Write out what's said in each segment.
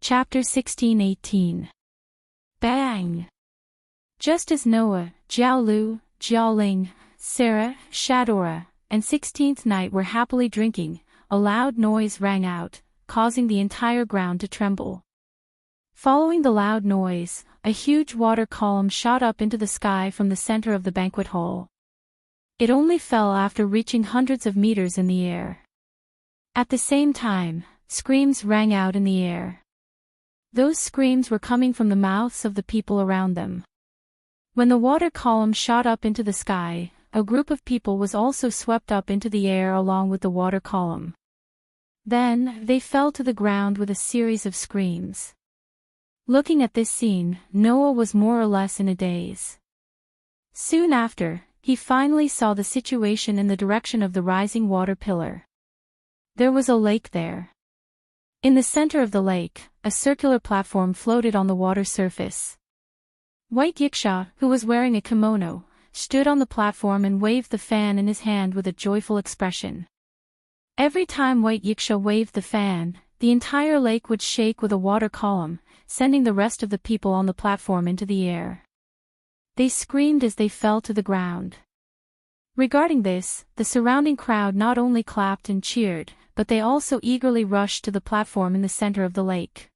Chapter 16:18. Bang! Just as Noah, Jiaolu, Jiaoling, Sarah, Shadora, and 16th Night were happily drinking, a loud noise rang out, causing the entire ground to tremble. Following the loud noise, a huge water column shot up into the sky from the center of the banquet hall. It only fell after reaching hundreds of meters in the air. At the same time, screams rang out in the air. Those screams were coming from the mouths of the people around them. When the water column shot up into the sky, a group of people was also swept up into the air along with the water column. Then, they fell to the ground with a series of screams. Looking at this scene, Noah was more or less in a daze. Soon after, he finally saw the situation in the direction of the rising water pillar. There was a lake there. In the center of the lake, a circular platform floated on the water surface. White Yiksha, who was wearing a kimono, stood on the platform and waved the fan in his hand with a joyful expression. Every time White Yiksha waved the fan, the entire lake would shake with a water column, sending the rest of the people on the platform into the air. They screamed as they fell to the ground. Regarding this, the surrounding crowd not only clapped and cheered, but they also eagerly rushed to the platform in the center of the lake.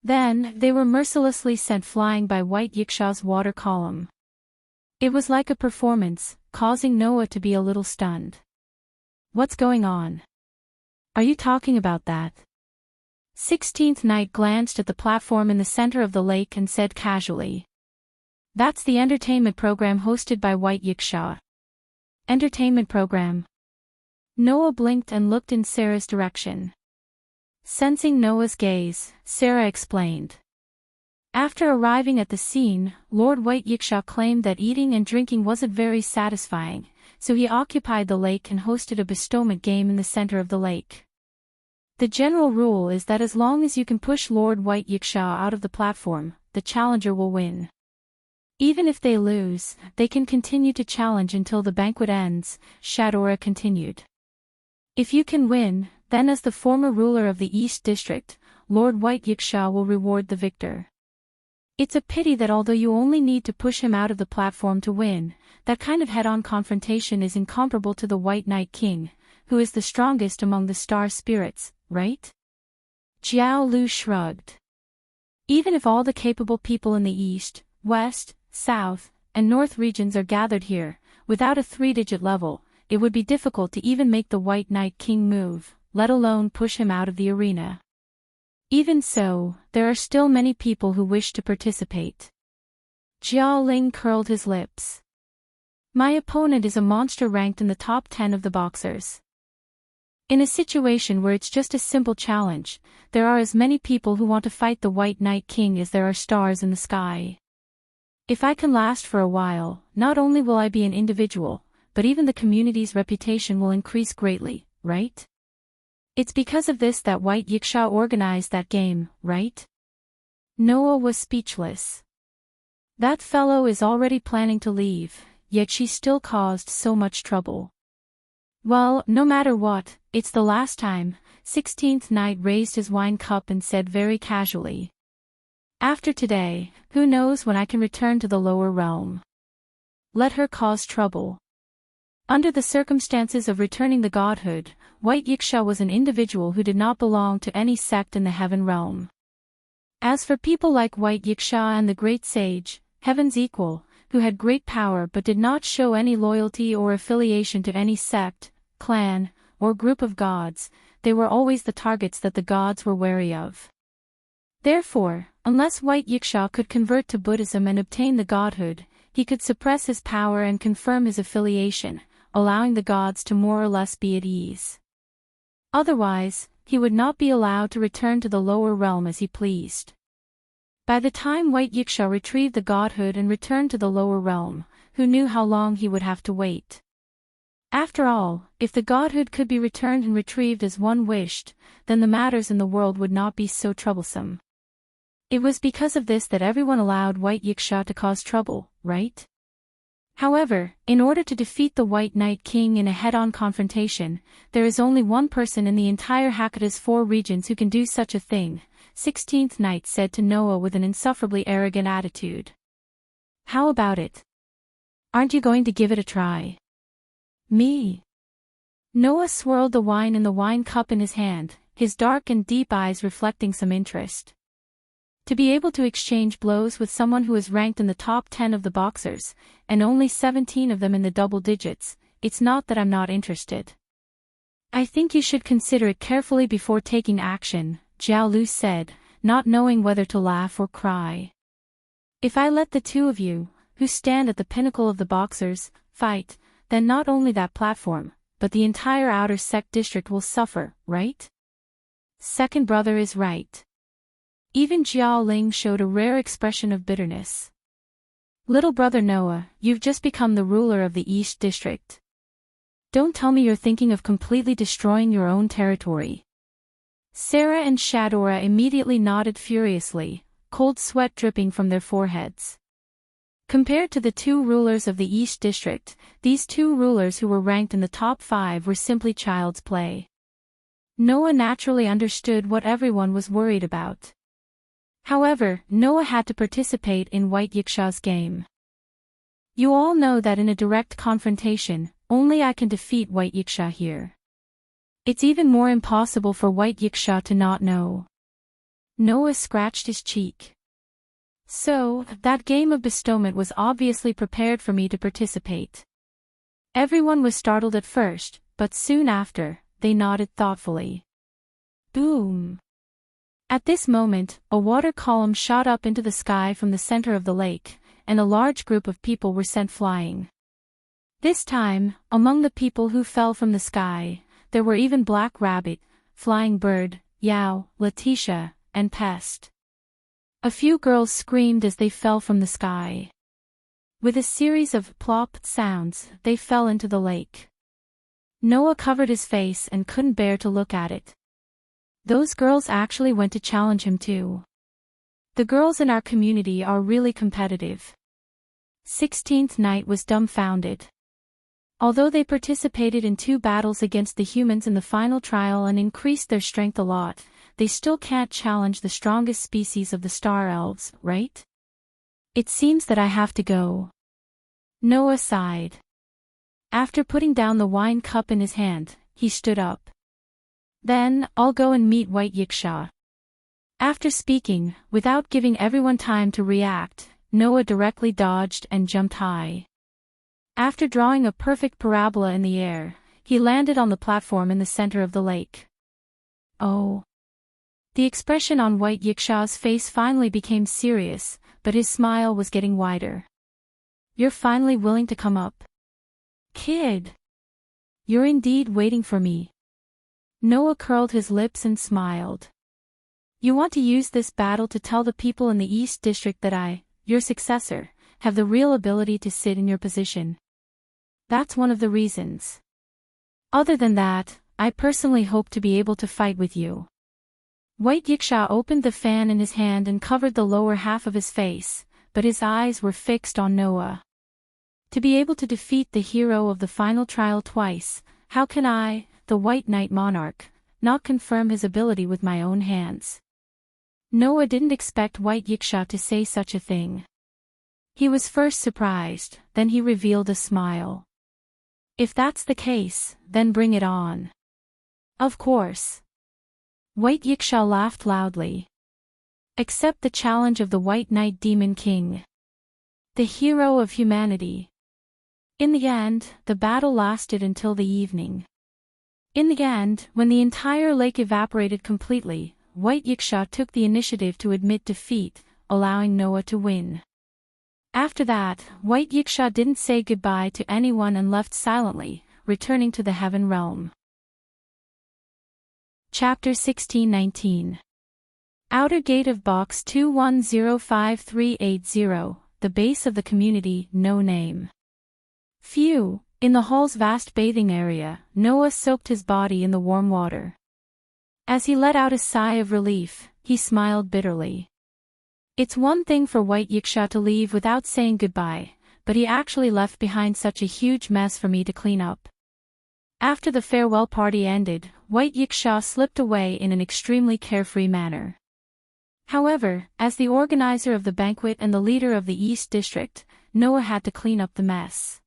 Then, they were mercilessly sent flying by White Yiksha's water column. It was like a performance, causing Noah to be a little stunned. What's going on? Are you talking about that? 16th Night glanced at the platform in the center of the lake and said casually. That's the entertainment program hosted by White Yiksha. Entertainment program? Noah blinked and looked in Sarah's direction. Sensing Noah's gaze, Sarah explained. After arriving at the scene, Lord White Yiksha claimed that eating and drinking wasn't very satisfying, so he occupied the lake and hosted a bestowment game in the center of the lake. The general rule is that as long as you can push Lord White Yiksha out of the platform, the challenger will win. Even if they lose, they can continue to challenge until the banquet ends, Shadora continued. If you can win, then as the former ruler of the East District, Lord White Yiksha will reward the victor. It's a pity that although you only need to push him out of the platform to win, that kind of head-on confrontation is incomparable to the White Night King, who is the strongest among the star spirits, right? Jiao Lu shrugged. Even if all the capable people in the East, West, South, and North regions are gathered here, without a 3-digit level, it would be difficult to even make the White Night King move, let alone push him out of the arena. Even so, there are still many people who wish to participate. Jiao Ling curled his lips. My opponent is a monster ranked in the top 10 of the boxers. In a situation where it's just a simple challenge, there are as many people who want to fight the White Night King as there are stars in the sky. If I can last for a while, not only will I be an individual, but even the community's reputation will increase greatly, right? It's because of this that White Yiksha organized that game, right? Noah was speechless. That fellow is already planning to leave, yet she still caused so much trouble. Well, no matter what, it's the last time. 16th Night raised his wine cup and said very casually. After today, who knows when I can return to the lower realm. Let her cause trouble. Under the circumstances of returning the godhood, White Yiksha was an individual who did not belong to any sect in the heaven realm. As for people like White Yiksha and the great sage, heaven's equal, who had great power but did not show any loyalty or affiliation to any sect, clan, or group of gods, they were always the targets that the gods were wary of. Therefore, unless White Yiksha could convert to Buddhism and obtain the godhood, he could suppress his power and confirm his affiliation, allowing the gods to more or less be at ease. Otherwise, he would not be allowed to return to the lower realm as he pleased. By the time White Yiksha retrieved the godhood and returned to the lower realm, who knew how long he would have to wait? After all, if the godhood could be returned and retrieved as one wished, then the matters in the world would not be so troublesome. It was because of this that everyone allowed White Yiksha to cause trouble, right? However, in order to defeat the White Night King in a head-on confrontation, there is only one person in the entire Hakata's 4 regions who can do such a thing, 16th night said to Noah with an insufferably arrogant attitude. "How about it? Aren't you going to give it a try?" "Me?" Noah swirled the wine in the wine cup in his hand, his dark and deep eyes reflecting some interest. To be able to exchange blows with someone who is ranked in the top 10 of the boxers, and only 17 of them in the double digits, it's not that I'm not interested. "I think you should consider it carefully before taking action," Jiao Lu said, not knowing whether to laugh or cry. "If I let the two of you, who stand at the pinnacle of the boxers, fight, then not only that platform, but the entire outer sect district will suffer, right?" Second brother is right. Even Jiao Ling showed a rare expression of bitterness. "Little brother Noah, you've just become the ruler of the East District. Don't tell me you're thinking of completely destroying your own territory." Sarah and Shadora immediately nodded furiously, cold sweat dripping from their foreheads. Compared to the two rulers of the East District, these two rulers who were ranked in the top 5 were simply child's play. Noah naturally understood what everyone was worried about. However, Noah had to participate in White Yiksha's game. "You all know that in a direct confrontation, only I can defeat White Yiksha here. It's even more impossible for White Yiksha to not know." Noah scratched his cheek. "So, that game of bestowment was obviously prepared for me to participate." Everyone was startled at first, but soon after, they nodded thoughtfully. Boom! At this moment, a water column shot up into the sky from the center of the lake, and a large group of people were sent flying. This time, among the people who fell from the sky, there were even Black Rabbit, Flying Bird, Yao, Letitia, and Pest. A few girls screamed as they fell from the sky. With a series of plop sounds, they fell into the lake. Noah covered his face and couldn't bear to look at it. Those girls actually went to challenge him too. The girls in our community are really competitive. 16th Night was dumbfounded. Although they participated in 2 battles against the humans in the final trial and increased their strength a lot, they still can't challenge the strongest species of the Star Elves, right? "It seems that I have to go." Noah sighed. After putting down the wine cup in his hand, he stood up. "Then, I'll go and meet White Yiksha." After speaking, without giving everyone time to react, Noah directly dodged and jumped high. After drawing a perfect parabola in the air, he landed on the platform in the center of the lake. "Oh." The expression on White Yiksha's face finally became serious, but his smile was getting wider. "You're finally willing to come up? Kid. You're indeed waiting for me." Noah curled his lips and smiled. "You want to use this battle to tell the people in the East District that I, your successor, have the real ability to sit in your position. That's one of the reasons. Other than that, I personally hope to be able to fight with you." White Yiksha opened the fan in his hand and covered the lower half of his face, but his eyes were fixed on Noah. "To be able to defeat the hero of the final trial twice, how can I, the White Knight Monarch, not confirm his ability with my own hands?" Noah didn't expect White Yiksha to say such a thing. He was first surprised, then he revealed a smile. "If that's the case, then bring it on." "Of course." White Yiksha laughed loudly. "Accept the challenge of the White Knight Demon King, the hero of humanity." In the end, the battle lasted until the evening. In the end, when the entire lake evaporated completely, White Yiksha took the initiative to admit defeat, allowing Noah to win. After that, White Yiksha didn't say goodbye to anyone and left silently, returning to the heaven realm. Chapter 16-19. Outer Gate of Box 21053880, the base of the community, no name. Phew, in the hall's vast bathing area, Noah soaked his body in the warm water. As he let out a sigh of relief, he smiled bitterly. It's one thing for White Yiksha to leave without saying goodbye, but he actually left behind such a huge mess for me to clean up. After the farewell party ended, White Yiksha slipped away in an extremely carefree manner. However, as the organizer of the banquet and the leader of the East District, Noah had to clean up the mess.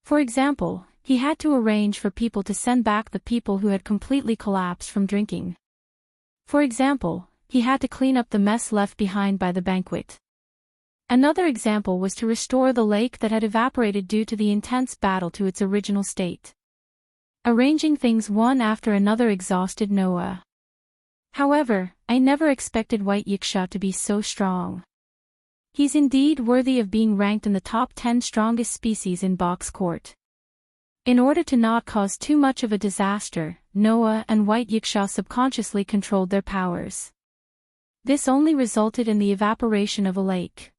For example, he had to arrange for people to send back the people who had completely collapsed from drinking. For example, he had to clean up the mess left behind by the banquet. Another example was to restore the lake that had evaporated due to the intense battle to its original state. Arranging things one after another exhausted Noah. However, I never expected White Yiksha to be so strong. He's indeed worthy of being ranked in the top 10 strongest species in Box Court. In order to not cause too much of a disaster, Noah and White Yiksha subconsciously controlled their powers. This only resulted in the evaporation of a lake.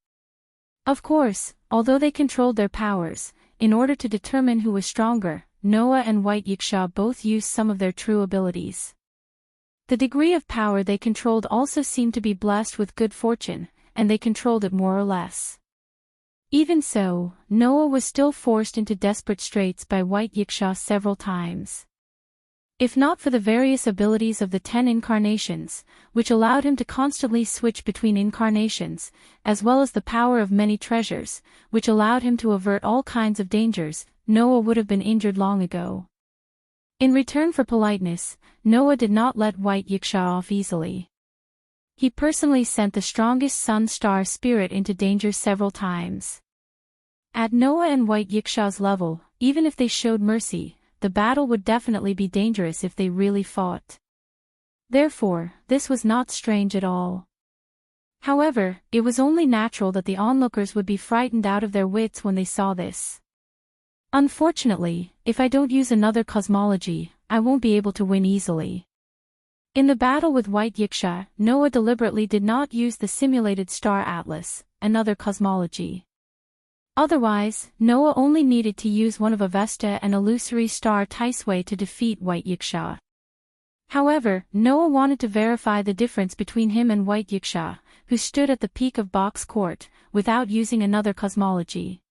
Of course, although they controlled their powers, in order to determine who was stronger, Noah and White Yiksha both used some of their true abilities. The degree of power they controlled also seemed to be blessed with good fortune, and they controlled it more or less. Even so, Noah was still forced into desperate straits by White Yiksha several times. If not for the various abilities of the 10 incarnations, which allowed him to constantly switch between incarnations, as well as the power of many treasures, which allowed him to avert all kinds of dangers, Noah would have been injured long ago. In return for politeness, Noah did not let White Yiksha off easily. He personally sent the strongest sun star spirit into danger several times. At Noah and White Yiksha's level, even if they showed mercy, the battle would definitely be dangerous if they really fought. Therefore, this was not strange at all. However, it was only natural that the onlookers would be frightened out of their wits when they saw this. Unfortunately, if I don't use another cosmology, I won't be able to win easily. In the battle with White Yiksha, Noah deliberately did not use the simulated star atlas, another cosmology. Otherwise, Noah only needed to use one of Avesta and illusory star Taisway to defeat White Yiksha. However, Noah wanted to verify the difference between him and White Yiksha, who stood at the peak of Box Court, without using another cosmology.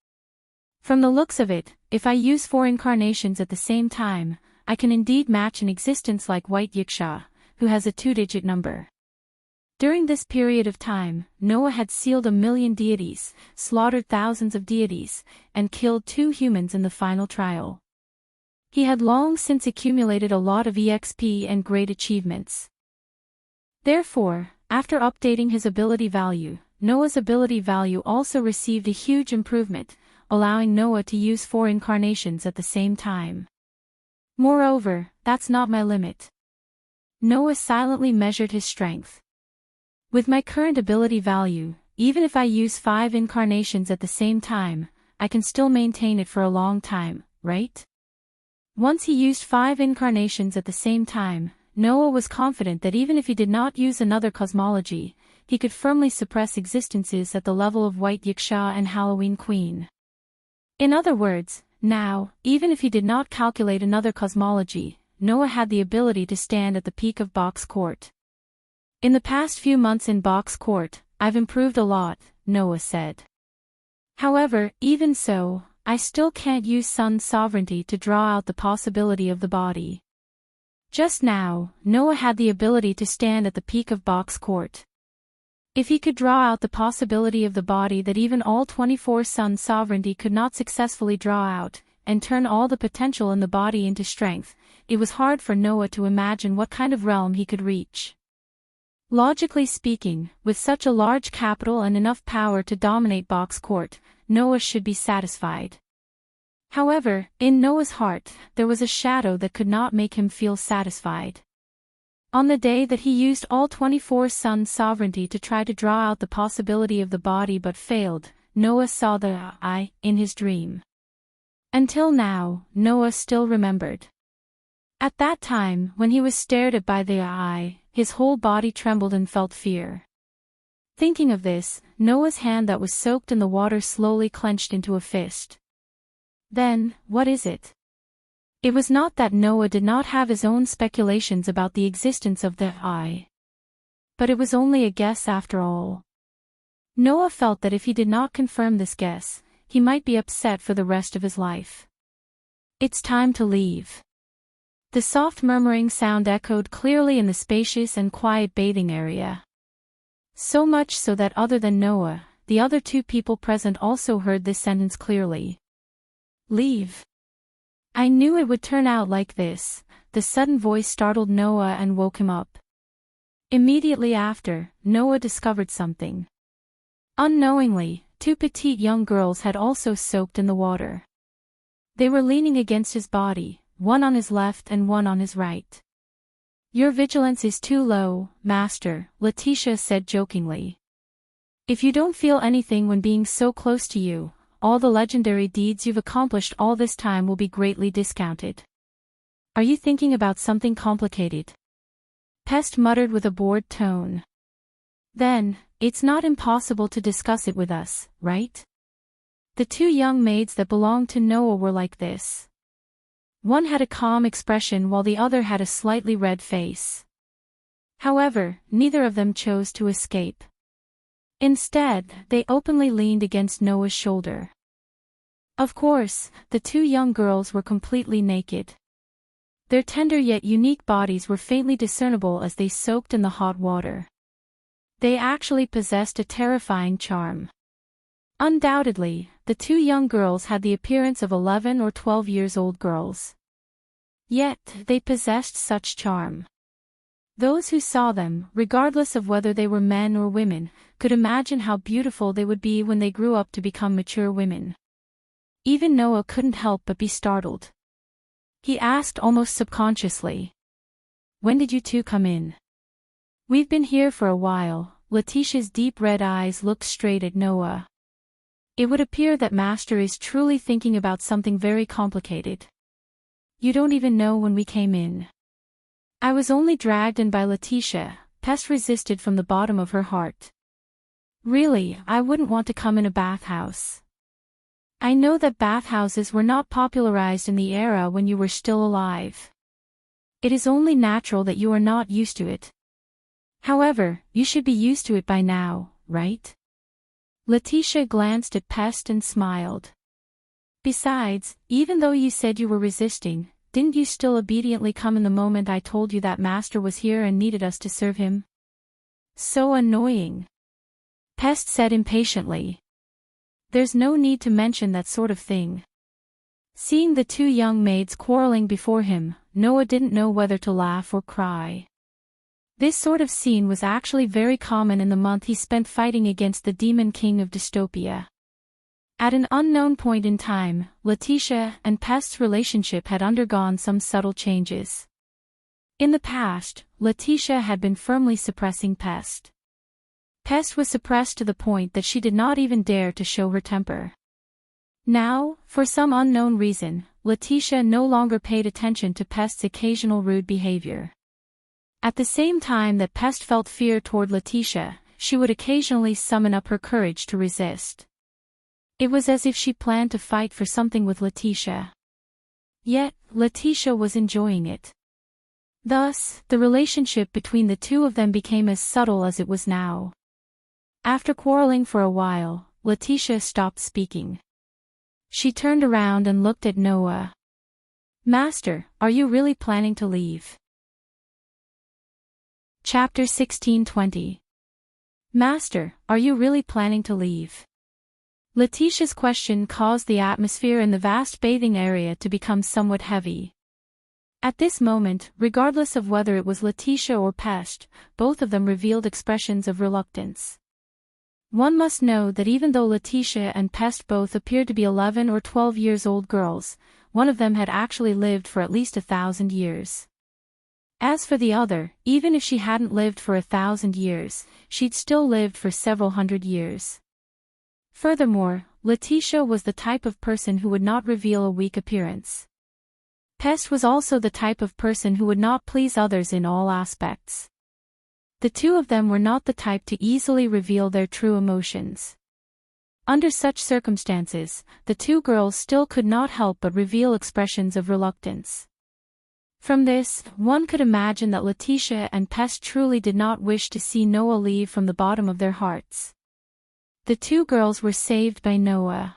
From the looks of it, if I use 4 incarnations at the same time, I can indeed match an existence like White Yiksha, who has a 2-digit number. During this period of time, Noah had sealed 1 million deities, slaughtered thousands of deities, and killed 2 humans in the final trial. He had long since accumulated a lot of EXP and great achievements. Therefore, after updating his ability value, Noah's ability value also received a huge improvement, allowing Noah to use 4 incarnations at the same time. Moreover, that's not my limit. Noah silently measured his strength. With my current ability value, even if I use 5 incarnations at the same time, I can still maintain it for a long time, right? Once he used 5 incarnations at the same time, Noah was confident that even if he did not use another cosmology, he could firmly suppress existences at the level of White Yiksha and Halloween Queen. In other words, now, even if he did not calculate another cosmology, Noah had the ability to stand at the peak of Box Court. In the past few months in Box Court, I've improved a lot, Noah said. However, even so, I still can't use sun sovereignty to draw out the possibility of the body. Just now, Noah had the ability to stand at the peak of Box Court. If he could draw out the possibility of the body that even all 24 sun sovereignty could not successfully draw out, and turn all the potential in the body into strength, it was hard for Noah to imagine what kind of realm he could reach. Logically speaking, with such a large capital and enough power to dominate Box Court, Noah should be satisfied. However, in Noah's heart, there was a shadow that could not make him feel satisfied. On the day that he used all 24 sun sovereignty to try to draw out the possibility of the body but failed, Noah saw the eye in his dream. Until now, Noah still remembered. At that time, when he was stared at by the eye, his whole body trembled and felt fear. Thinking of this, Noah's hand that was soaked in the water slowly clenched into a fist. Then, what is it? It was not that Noah did not have his own speculations about the existence of the eye. But it was only a guess after all. Noah felt that if he did not confirm this guess, he might be upset for the rest of his life. It's time to leave. The soft murmuring sound echoed clearly in the spacious and quiet bathing area. So much so that other than Noah, the other two people present also heard this sentence clearly. Leave. I knew it would turn out like this. The sudden voice startled Noah and woke him up. Immediately after, Noah discovered something. Unknowingly, two petite young girls had also soaked in the water. They were leaning against his body, one on his left and one on his right. Your vigilance is too low, Master, Letitia said jokingly. If you don't feel anything when being so close to you, all the legendary deeds you've accomplished all this time will be greatly discounted. Are you thinking about something complicated? Pest muttered with a bored tone. Then, it's not impossible to discuss it with us, right? The two young maids that belonged to Noah were like this. One had a calm expression while the other had a slightly red face. However, neither of them chose to escape. Instead, they openly leaned against Noah's shoulder. Of course, the two young girls were completely naked. Their tender yet unique bodies were faintly discernible as they soaked in the hot water. They actually possessed a terrifying charm. Undoubtedly, the two young girls had the appearance of 11 or 12 years old girls. Yet, they possessed such charm. Those who saw them, regardless of whether they were men or women, could imagine how beautiful they would be when they grew up to become mature women. Even Noah couldn't help but be startled. He asked almost subconsciously. When did you two come in? We've been here for a while. Letitia's deep red eyes looked straight at Noah. It would appear that Master is truly thinking about something very complicated. You don't even know when we came in. I was only dragged in by Letitia, Pest resisted from the bottom of her heart. Really, I wouldn't want to come in a bathhouse. I know that bathhouses were not popularized in the era when you were still alive. It is only natural that you are not used to it. However, you should be used to it by now, right? Letitia glanced at Pest and smiled. Besides, even though you said you were resisting, didn't you still obediently come in the moment I told you that Master was here and needed us to serve him? So annoying. Pest said impatiently. There's no need to mention that sort of thing. Seeing the two young maids quarreling before him, Noah didn't know whether to laugh or cry. This sort of scene was actually very common in the month he spent fighting against the demon king of dystopia. At an unknown point in time, Letitia and Pest's relationship had undergone some subtle changes. In the past, Letitia had been firmly suppressing Pest. Pest was suppressed to the point that she did not even dare to show her temper. Now, for some unknown reason, Letitia no longer paid attention to Pest's occasional rude behavior. At the same time that Pest felt fear toward Letitia, she would occasionally summon up her courage to resist. It was as if she planned to fight for something with Letitia. Yet, Letitia was enjoying it. Thus, the relationship between the two of them became as subtle as it was now. After quarreling for a while, Letitia stopped speaking. She turned around and looked at Noah. Master, are you really planning to leave? Chapter 16:20. Master, are you really planning to leave? Letitia's question caused the atmosphere in the vast bathing area to become somewhat heavy. At this moment, regardless of whether it was Letitia or Pest, both of them revealed expressions of reluctance. One must know that even though Letitia and Pest both appeared to be 11 or 12 years old girls, one of them had actually lived for at least 1,000 years. As for the other, even if she hadn't lived for 1,000 years, she'd still lived for several hundred years. Furthermore, Letitia was the type of person who would not reveal a weak appearance. Pest was also the type of person who would not please others in all aspects. The two of them were not the type to easily reveal their true emotions. Under such circumstances, the two girls still could not help but reveal expressions of reluctance. From this, one could imagine that Letitia and Pest truly did not wish to see Noah leave from the bottom of their hearts. The two girls were saved by Noah.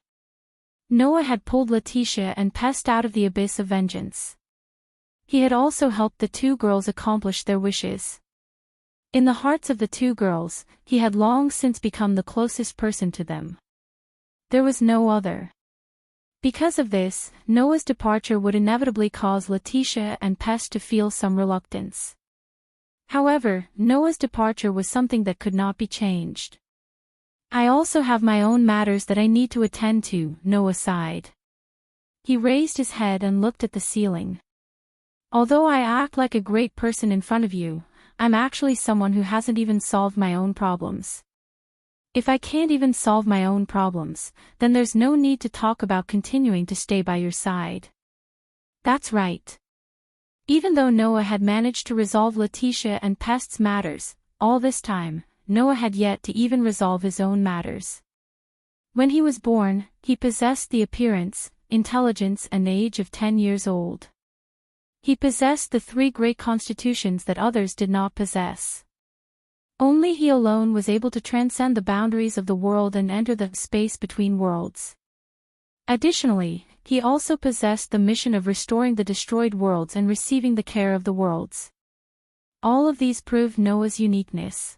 Noah had pulled Letitia and Pest out of the abyss of vengeance. He had also helped the two girls accomplish their wishes. In the hearts of the two girls, he had long since become the closest person to them. There was no other. Because of this, Noah's departure would inevitably cause Letitia and Pest to feel some reluctance. However, Noah's departure was something that could not be changed. I also have my own matters that I need to attend to, Noah sighed. He raised his head and looked at the ceiling. Although I act like a great person in front of you, I'm actually someone who hasn't even solved my own problems. If I can't even solve my own problems, then there's no need to talk about continuing to stay by your side. That's right. Even though Noah had managed to resolve Letitia and Pest's matters, all this time, Noah had yet to even resolve his own matters. When he was born, he possessed the appearance, intelligence and age of 10 years old. He possessed the 3 great constitutions that others did not possess. Only he alone was able to transcend the boundaries of the world and enter the space between worlds. Additionally, he also possessed the mission of restoring the destroyed worlds and receiving the care of the worlds. All of these proved Noah's uniqueness.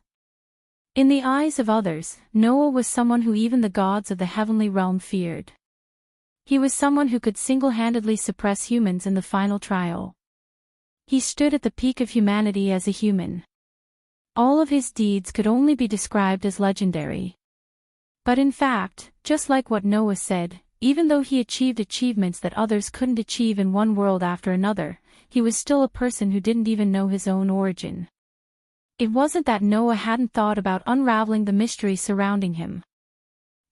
In the eyes of others, Noah was someone who even the gods of the heavenly realm feared. He was someone who could single-handedly suppress humans in the final trial. He stood at the peak of humanity as a human. All of his deeds could only be described as legendary. But in fact, just like what Noah said, even though he achieved achievements that others couldn't achieve in one world after another, he was still a person who didn't even know his own origin. It wasn't that Noah hadn't thought about unraveling the mystery surrounding him.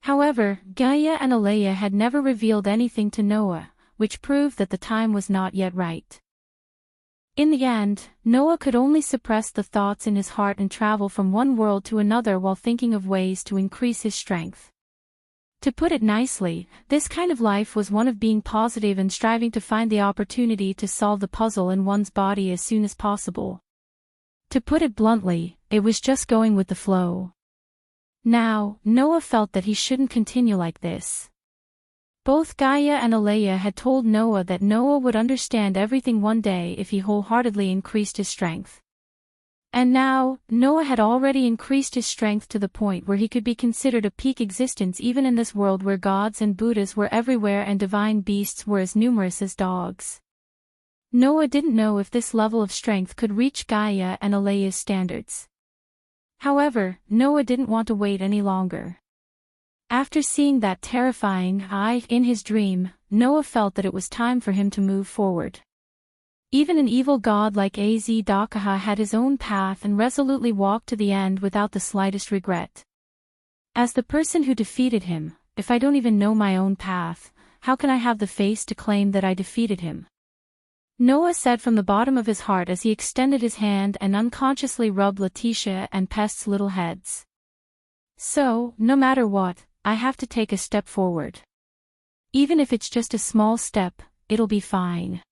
However, Gaia and Alea had never revealed anything to Noah, which proved that the time was not yet right. In the end, Noah could only suppress the thoughts in his heart and travel from one world to another while thinking of ways to increase his strength. To put it nicely, this kind of life was one of being positive and striving to find the opportunity to solve the puzzle in one's body as soon as possible. To put it bluntly, it was just going with the flow. Now, Noah felt that he shouldn't continue like this. Both Gaia and Alea had told Noah that Noah would understand everything one day if he wholeheartedly increased his strength. And now, Noah had already increased his strength to the point where he could be considered a peak existence even in this world where gods and Buddhas were everywhere and divine beasts were as numerous as dogs. Noah didn't know if this level of strength could reach Gaia and Alea's standards. However, Noah didn't want to wait any longer. After seeing that terrifying eye in his dream, Noah felt that it was time for him to move forward. Even an evil god like Azdakaha had his own path and resolutely walked to the end without the slightest regret. As the person who defeated him, if I don't even know my own path, how can I have the face to claim that I defeated him? Noah said from the bottom of his heart as he extended his hand and unconsciously rubbed Letitia and Pest's little heads. So, no matter what, I have to take a step forward. Even if it's just a small step, it'll be fine.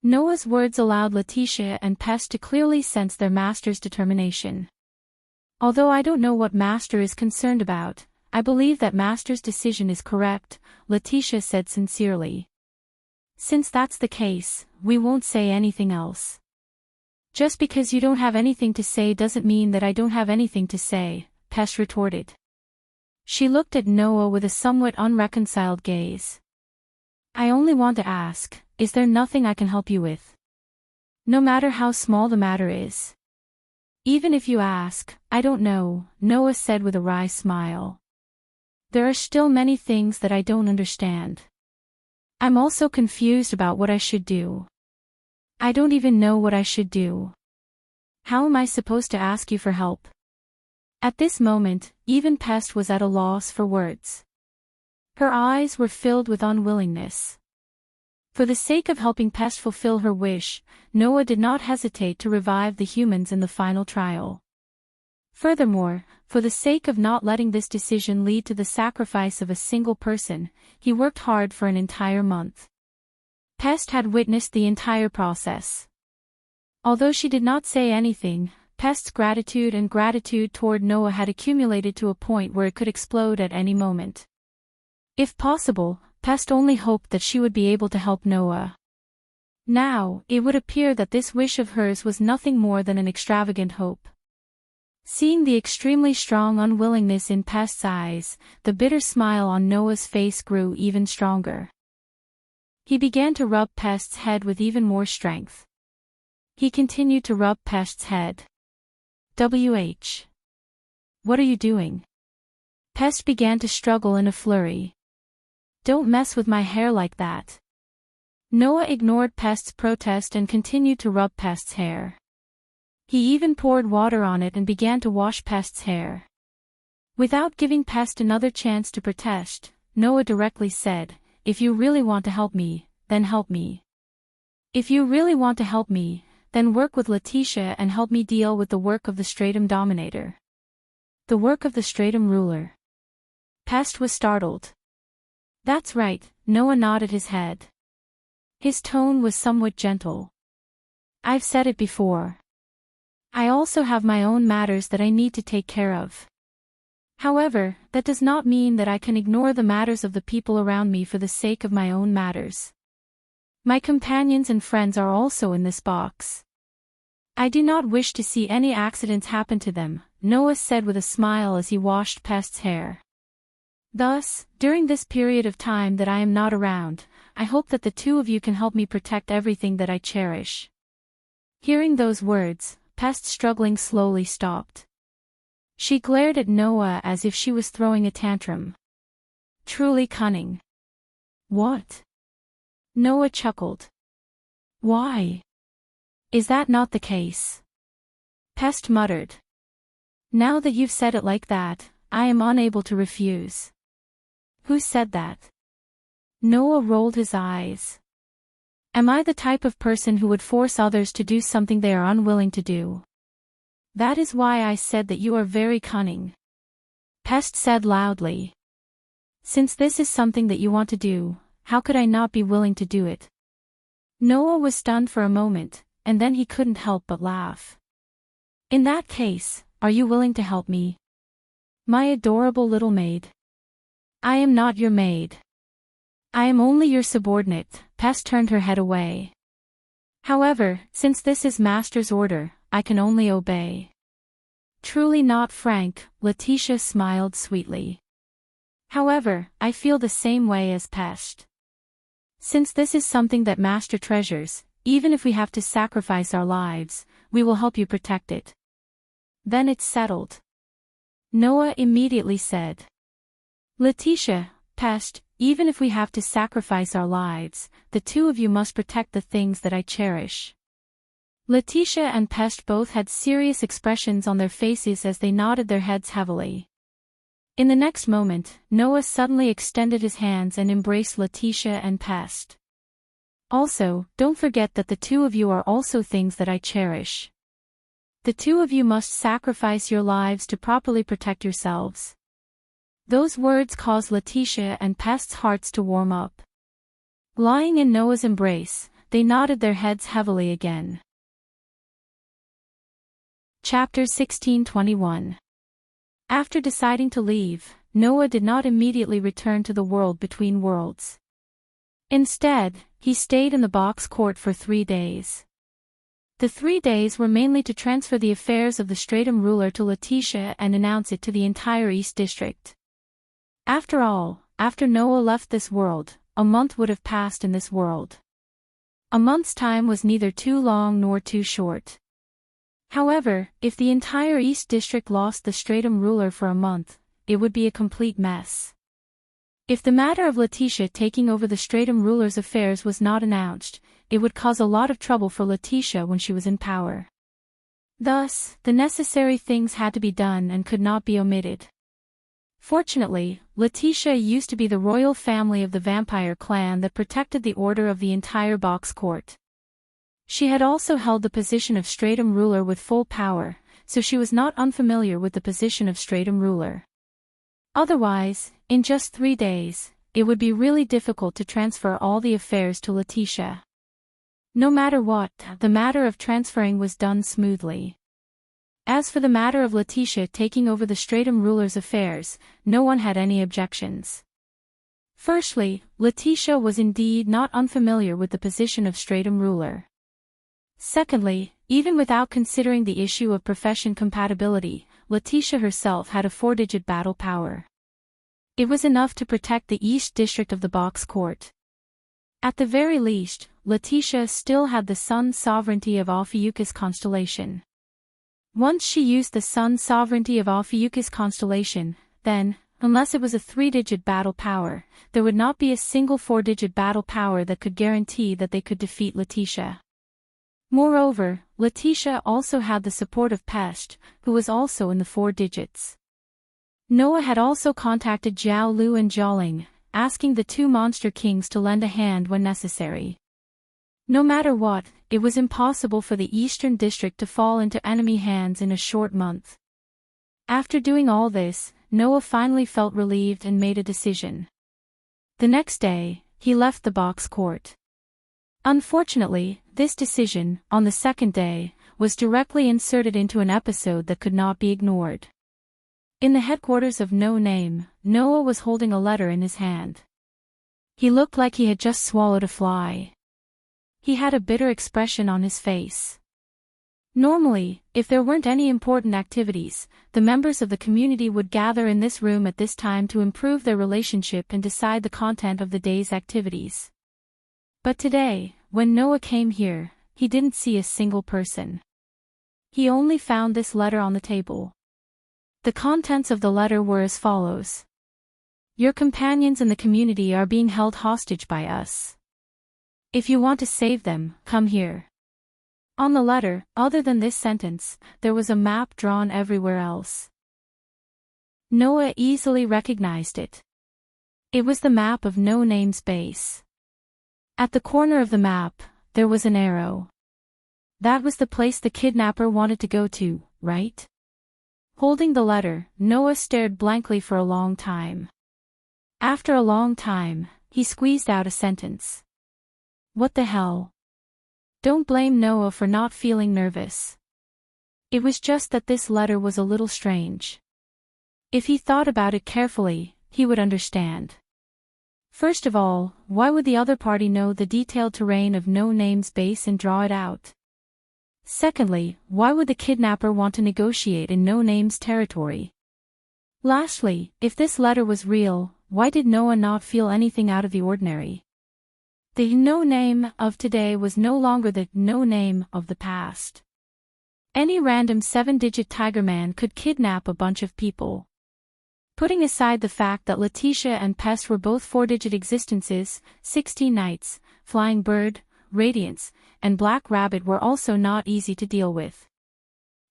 Noah's words allowed Letitia and Pest to clearly sense their master's determination. Although I don't know what master is concerned about, I believe that master's decision is correct, Letitia said sincerely. Since that's the case, we won't say anything else. Just because you don't have anything to say doesn't mean that I don't have anything to say, Pest retorted. She looked at Noah with a somewhat unreconciled gaze. I only want to ask, is there nothing I can help you with? No matter how small the matter is. Even if you ask, I don't know, Noah said with a wry smile. There are still many things that I don't understand. I'm also confused about what I should do. I don't even know what I should do. How am I supposed to ask you for help? At this moment, even Pest was at a loss for words. Her eyes were filled with unwillingness. For the sake of helping Pest fulfill her wish, Noah did not hesitate to revive the humans in the final trial. Furthermore, for the sake of not letting this decision lead to the sacrifice of a single person, he worked hard for an entire month. Pest had witnessed the entire process. Although she did not say anything, Pest's gratitude and gratitude toward Noah had accumulated to a point where it could explode at any moment. If possible, Pest only hoped that she would be able to help Noah. Now, it would appear that this wish of hers was nothing more than an extravagant hope. Seeing the extremely strong unwillingness in Pest's eyes, the bitter smile on Noah's face grew even stronger. He began to rub Pest's head with even more strength. He continued to rub Pest's head. "WH. What are you doing?" Pest began to struggle in a flurry. "Don't mess with my hair like that." Noah ignored Pest's protest and continued to rub Pest's hair. He even poured water on it and began to wash Pest's hair. Without giving Pest another chance to protest, Noah directly said, "If you really want to help me, then help me. If you really want to help me, then work with Letitia and help me deal with the work of the Stratum Dominator." The work of the Stratum Ruler. Pest was startled. "That's right," Noah nodded his head. His tone was somewhat gentle. "I've said it before. I also have my own matters that I need to take care of. However, that does not mean that I can ignore the matters of the people around me for the sake of my own matters. My companions and friends are also in this box. I do not wish to see any accidents happen to them," Noah said with a smile as he washed Pest's hair. "Thus, during this period of time that I am not around, I hope that the two of you can help me protect everything that I cherish." Hearing those words, Pest struggling slowly stopped. She glared at Noah as if she was throwing a tantrum. "Truly cunning." "What?" Noah chuckled. "Why? Is that not the case?" Pest muttered. "Now that you've said it like that, I am unable to refuse." "Who said that?" Noah rolled his eyes. "Am I the type of person who would force others to do something they are unwilling to do? That is why I said that you are very cunning." Pest said loudly. "Since this is something that you want to do, how could I not be willing to do it?" Noah was stunned for a moment, and then he couldn't help but laugh. "In that case, are you willing to help me? My adorable little maid." "I am not your maid. I am only your subordinate." Pest turned her head away. "However, since this is Master's order, I can only obey." "Truly not frank," Letitia smiled sweetly. "However, I feel the same way as Pest. Since this is something that Master treasures, even if we have to sacrifice our lives, we will help you protect it." "Then it's settled," Noah immediately said. "Letitia, Pest, even if we have to sacrifice our lives, the two of you must protect the things that I cherish." Letitia and Pest both had serious expressions on their faces as they nodded their heads heavily. In the next moment, Noah suddenly extended his hands and embraced Letitia and Pest. "Also, don't forget that the two of you are also things that I cherish. The two of you must sacrifice your lives to properly protect yourselves." Those words caused Letitia and Pest's hearts to warm up. Lying in Noah's embrace, they nodded their heads heavily again. Chapter 16:21. After deciding to leave, Noah did not immediately return to the world between worlds. Instead, he stayed in the box court for 3 days. The 3 days were mainly to transfer the affairs of the Stratum ruler to Letitia and announce it to the entire East District. After all, after Noah left this world, a month would have passed in this world. A month's time was neither too long nor too short. However, if the entire East District lost the Stratum ruler for a month, it would be a complete mess. If the matter of Letitia taking over the Stratum ruler's affairs was not announced, it would cause a lot of trouble for Letitia when she was in power. Thus, the necessary things had to be done and could not be omitted. Fortunately, Letitia used to be the royal family of the vampire clan that protected the order of the entire box court. She had also held the position of Stratum ruler with full power, so she was not unfamiliar with the position of Stratum ruler. Otherwise, in just 3 days, it would be really difficult to transfer all the affairs to Letitia. No matter what, the matter of transferring was done smoothly. As for the matter of Letitia taking over the Stratum ruler's affairs, no one had any objections. Firstly, Letitia was indeed not unfamiliar with the position of Stratum ruler. Secondly, even without considering the issue of profession compatibility, Letitia herself had a 4-digit battle power. It was enough to protect the East District of the Box Court. At the very least, Letitia still had the sun sovereignty of Ophiuchus constellation. Once she used the sun sovereignty of Ophiuchus constellation, then, unless it was a 3-digit battle power, there would not be a single 4-digit battle power that could guarantee that they could defeat Letitia. Moreover, Letitia also had the support of Pest, who was also in the 4 digits. Noah had also contacted Jiao Lu and Jiaoling, asking the 2 monster kings to lend a hand when necessary. No matter what, it was impossible for the Eastern District to fall into enemy hands in a short month. After doing all this, Noah finally felt relieved and made a decision. The next day, he left the Box Court. Unfortunately, this decision, on the second day, was directly inserted into an episode that could not be ignored. In the headquarters of No Name, Noah was holding a letter in his hand. He looked like he had just swallowed a fly. He had a bitter expression on his face. Normally, if there weren't any important activities, the members of the community would gather in this room at this time to improve their relationship and decide the content of the day's activities. But today, when Noah came here, he didn't see a single person. He only found this letter on the table. The contents of the letter were as follows. Your companions in the community are being held hostage by us. If you want to save them, come here. On the letter, other than this sentence, there was a map drawn everywhere else. Noah easily recognized it. It was the map of No Name's base. At the corner of the map, there was an arrow. That was the place the kidnapper wanted to go to, right? Holding the letter, Noah stared blankly for a long time. After a long time, he squeezed out a sentence. What the hell? Don't blame Noah for not feeling nervous. It was just that this letter was a little strange. If he thought about it carefully, he would understand. First of all, why would the other party know the detailed terrain of No Name's base and draw it out? Secondly, why would the kidnapper want to negotiate in No Name's territory? Lastly, if this letter was real, why did Noah not feel anything out of the ordinary? The No Name of today was no longer the No Name of the past. Any random 7-digit tiger man could kidnap a bunch of people. Putting aside the fact that Letitia and Pest were both 4-digit existences, 16 Nights, Flying Bird, Radiance, and Black Rabbit were also not easy to deal with.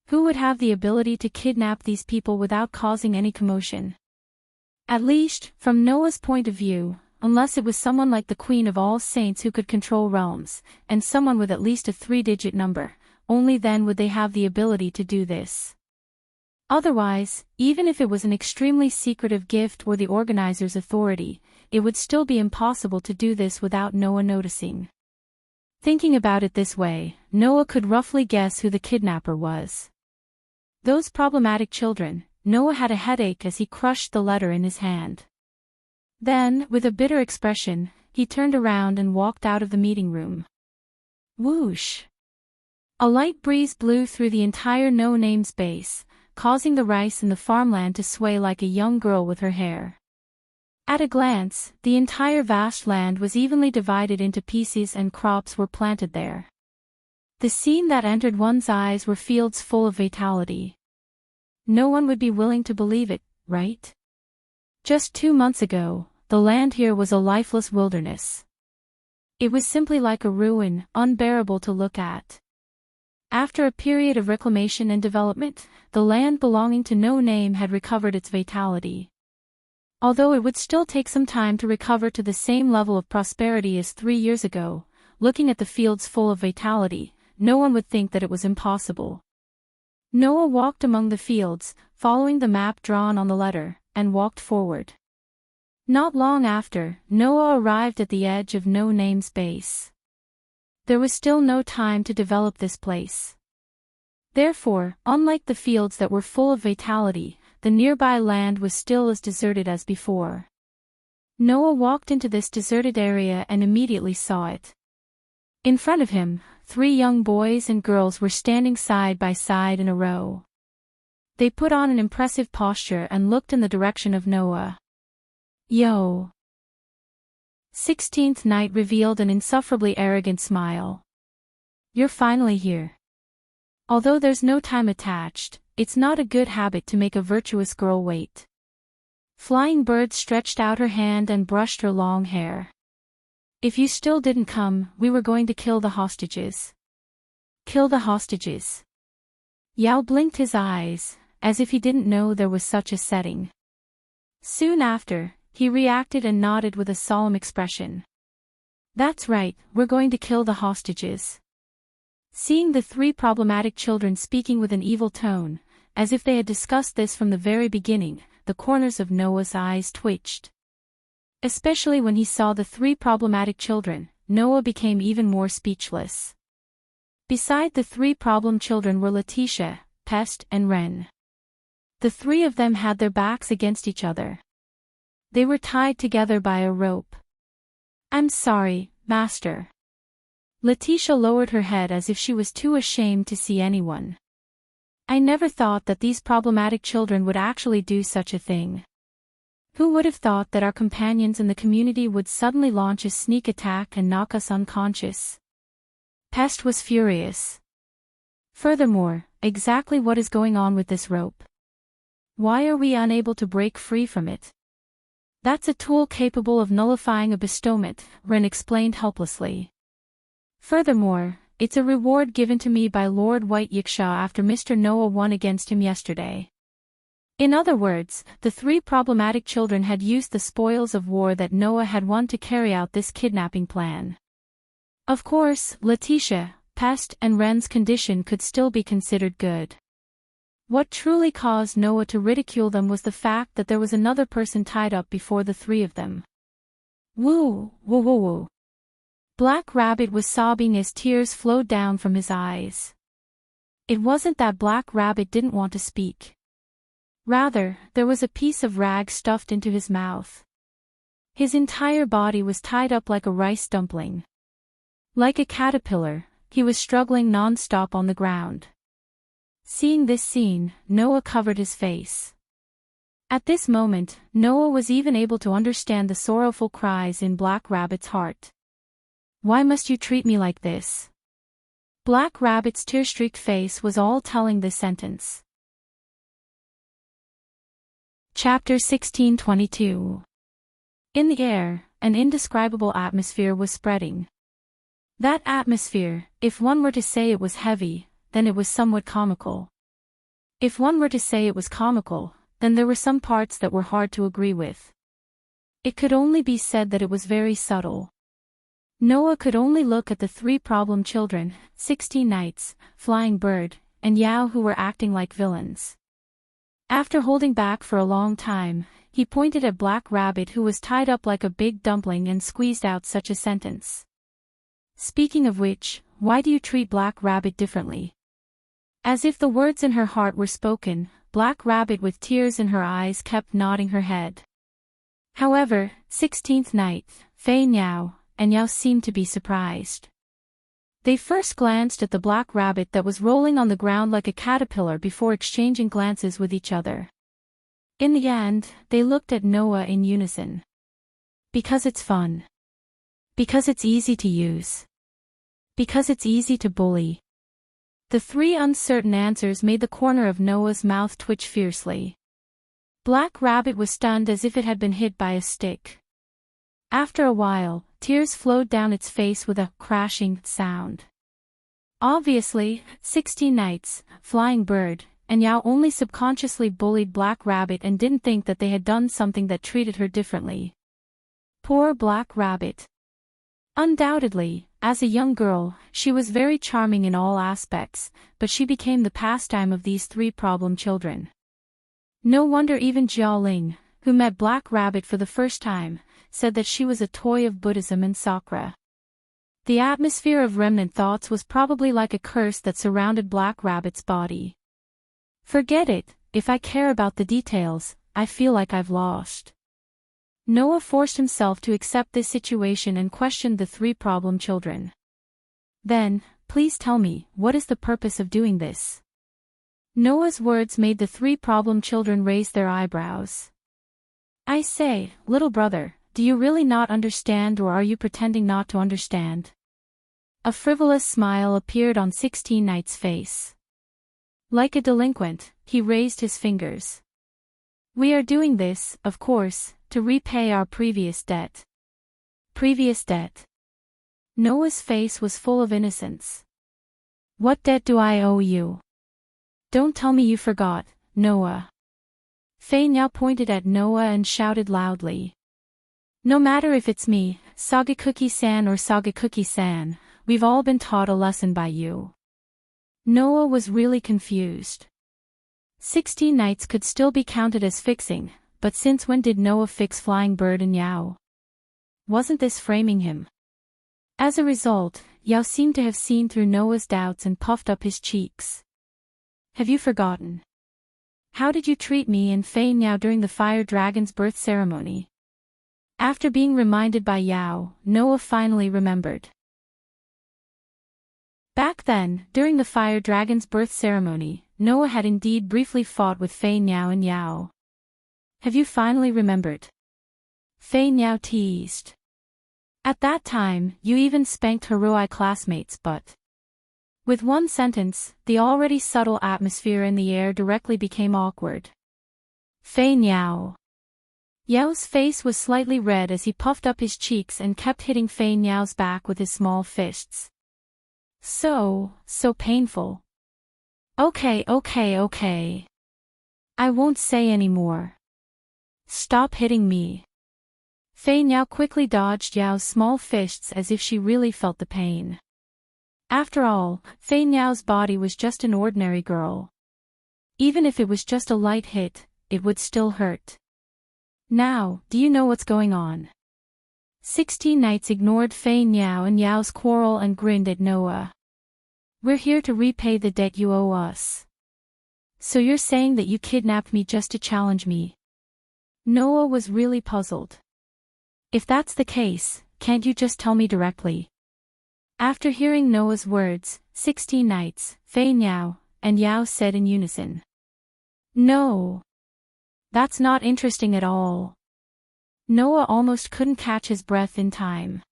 Who would have the ability to kidnap these people without causing any commotion? At least, from Noah's point of view, unless it was someone like the Queen of All Saints who could control realms, and someone with at least a 3-digit number, only then would they have the ability to do this. Otherwise, even if it was an extremely secretive gift or the organizer's authority, it would still be impossible to do this without Noah noticing. Thinking about it this way, Noah could roughly guess who the kidnapper was. Those problematic children. Noah had a headache as he crushed the letter in his hand. Then, with a bitter expression, he turned around and walked out of the meeting room. Whoosh! A light breeze blew through the entire No Name's base, causing the rice in the farmland to sway like a young girl with her hair. At a glance, the entire vast land was evenly divided into pieces and crops were planted there. The scene that entered one's eyes were fields full of vitality. No one would be willing to believe it, right? Just 2 months ago, the land here was a lifeless wilderness. It was simply like a ruin, unbearable to look at. After a period of reclamation and development, the land belonging to No Name had recovered its vitality. Although it would still take some time to recover to the same level of prosperity as 3 years ago, looking at the fields full of vitality, no one would think that it was impossible. Noah walked among the fields, following the map drawn on the letter, and walked forward. Not long after, Noah arrived at the edge of No Name's base. There was still no time to develop this place. Therefore, unlike the fields that were full of vitality, the nearby land was still as deserted as before. Noah walked into this deserted area and immediately saw it. In front of him, 3 young boys and girls were standing side by side in a row. They put on an impressive posture and looked in the direction of Noah. Yo! 16th night revealed an insufferably arrogant smile. You're finally here. Although there's no time attached, it's not a good habit to make a virtuous girl wait. Flying Bird stretched out her hand and brushed her long hair. If you still didn't come, we were going to kill the hostages. Kill the hostages. Yao blinked his eyes, as if he didn't know there was such a setting. Soon after, he reacted and nodded with a solemn expression. That's right, we're going to kill the hostages. Seeing the three problematic children speaking with an evil tone, as if they had discussed this from the very beginning, the corners of Noah's eyes twitched. Especially when he saw the three problematic children, Noah became even more speechless. Beside the three problem children were Letitia, Pest, and Ren. The three of them had their backs against each other. They were tied together by a rope. I'm sorry, Master. Letitia lowered her head as if she was too ashamed to see anyone. I never thought that these problematic children would actually do such a thing. Who would have thought that our companions in the community would suddenly launch a sneak attack and knock us unconscious? Pest was furious. Furthermore, exactly what is going on with this rope? Why are we unable to break free from it? That's a tool capable of nullifying a bestowment, Ren explained helplessly. Furthermore, it's a reward given to me by Lord White Yikshaw after Mr. Noah won against him yesterday. In other words, the three problematic children had used the spoils of war that Noah had won to carry out this kidnapping plan. Of course, Letitia, Pest, and Ren's condition could still be considered good. What truly caused Noah to ridicule them was the fact that there was another person tied up before the three of them. Woo, woo woo woo. Black Rabbit was sobbing as tears flowed down from his eyes. It wasn't that Black Rabbit didn't want to speak. Rather, there was a piece of rag stuffed into his mouth. His entire body was tied up like a rice dumpling. Like a caterpillar, he was struggling non-stop on the ground. Seeing this scene, Noah covered his face. At this moment, Noah was even able to understand the sorrowful cries in Black Rabbit's heart. Why must you treat me like this? Black Rabbit's tear-streaked face was all telling this sentence. Chapter 1622. In the air, an indescribable atmosphere was spreading. That atmosphere, if one were to say it was heavy, then it was somewhat comical. If one were to say it was comical, then there were some parts that were hard to agree with. It could only be said that it was very subtle. Noah could only look at the three problem children, 16 Knights, Flying Bird, and Yao, who were acting like villains. After holding back for a long time, he pointed at Black Rabbit, who was tied up like a big dumpling, and squeezed out such a sentence. Speaking of which, why do you treat Black Rabbit differently? As if the words in her heart were spoken, Black Rabbit with tears in her eyes kept nodding her head. However, 16th Night, Fei Niao, and Yao seemed to be surprised. They first glanced at the Black Rabbit that was rolling on the ground like a caterpillar before exchanging glances with each other. In the end, they looked at Noah in unison. Because it's fun. Because it's easy to use. Because it's easy to bully. The three uncertain answers made the corner of Noah's mouth twitch fiercely. Black Rabbit was stunned as if it had been hit by a stick. After a while, tears flowed down its face with a crashing sound. Obviously, 16 Knights, Flying Bird, and Yao only subconsciously bullied Black Rabbit and didn't think that they had done something that treated her differently. Poor Black Rabbit. Undoubtedly, as a young girl, she was very charming in all aspects, but she became the pastime of these three problem children. No wonder even Jiaoling, who met Black Rabbit for the first time, said that she was a toy of Buddhism and Sakra. The atmosphere of remnant thoughts was probably like a curse that surrounded Black Rabbit's body. Forget it, if I care about the details, I feel like I've lost. Noah forced himself to accept this situation and questioned the three problem children. Then, please tell me, what is the purpose of doing this? Noah's words made the three problem children raise their eyebrows. I say, little brother, do you really not understand, or are you pretending not to understand? A frivolous smile appeared on 16 Knight's face. Like a delinquent, he raised his fingers. We are doing this, of course, to repay our previous debt. Previous debt. Noah's face was full of innocence. What debt do I owe you? Don't tell me you forgot, Noah. Fei now pointed at Noah and shouted loudly. No matter if it's me, Sagakuki-san or Sagakuki-san, we've all been taught a lesson by you. Noah was really confused. 16 Knights could still be counted as fixing, but since when did Noah fix Flying Bird and Yao? Wasn't this framing him? As a result, Yao seemed to have seen through Noah's doubts and puffed up his cheeks. Have you forgotten? How did you treat me and Fei Yao during the fire dragon's birth ceremony? After being reminded by Yao, Noah finally remembered. Back then, during the fire dragon's birth ceremony, Noah had indeed briefly fought with Fei Yao and Yao. Have you finally remembered? Fei Yao teased. At that time, you even spanked Hiroi classmates, but... With one sentence, the already subtle atmosphere in the air directly became awkward. Fei Yao. Yao's face was slightly red as he puffed up his cheeks and kept hitting Fei Yao's back with his small fists. So painful. Okay. I won't say any more. Stop hitting me. Fei Yao quickly dodged Yao's small fists as if she really felt the pain. After all, Fei Yao's body was just an ordinary girl. Even if it was just a light hit, it would still hurt. Now, do you know what's going on? 16 Knights ignored Fei Yao and Yao's quarrel and grinned at Noah. We're here to repay the debt you owe us. So you're saying that you kidnapped me just to challenge me? Noah was really puzzled. If that's the case, can't you just tell me directly? After hearing Noah's words, 16 Knights, Fei Yao, and Yao said in unison. No. That's not interesting at all. Noah almost couldn't catch his breath in time.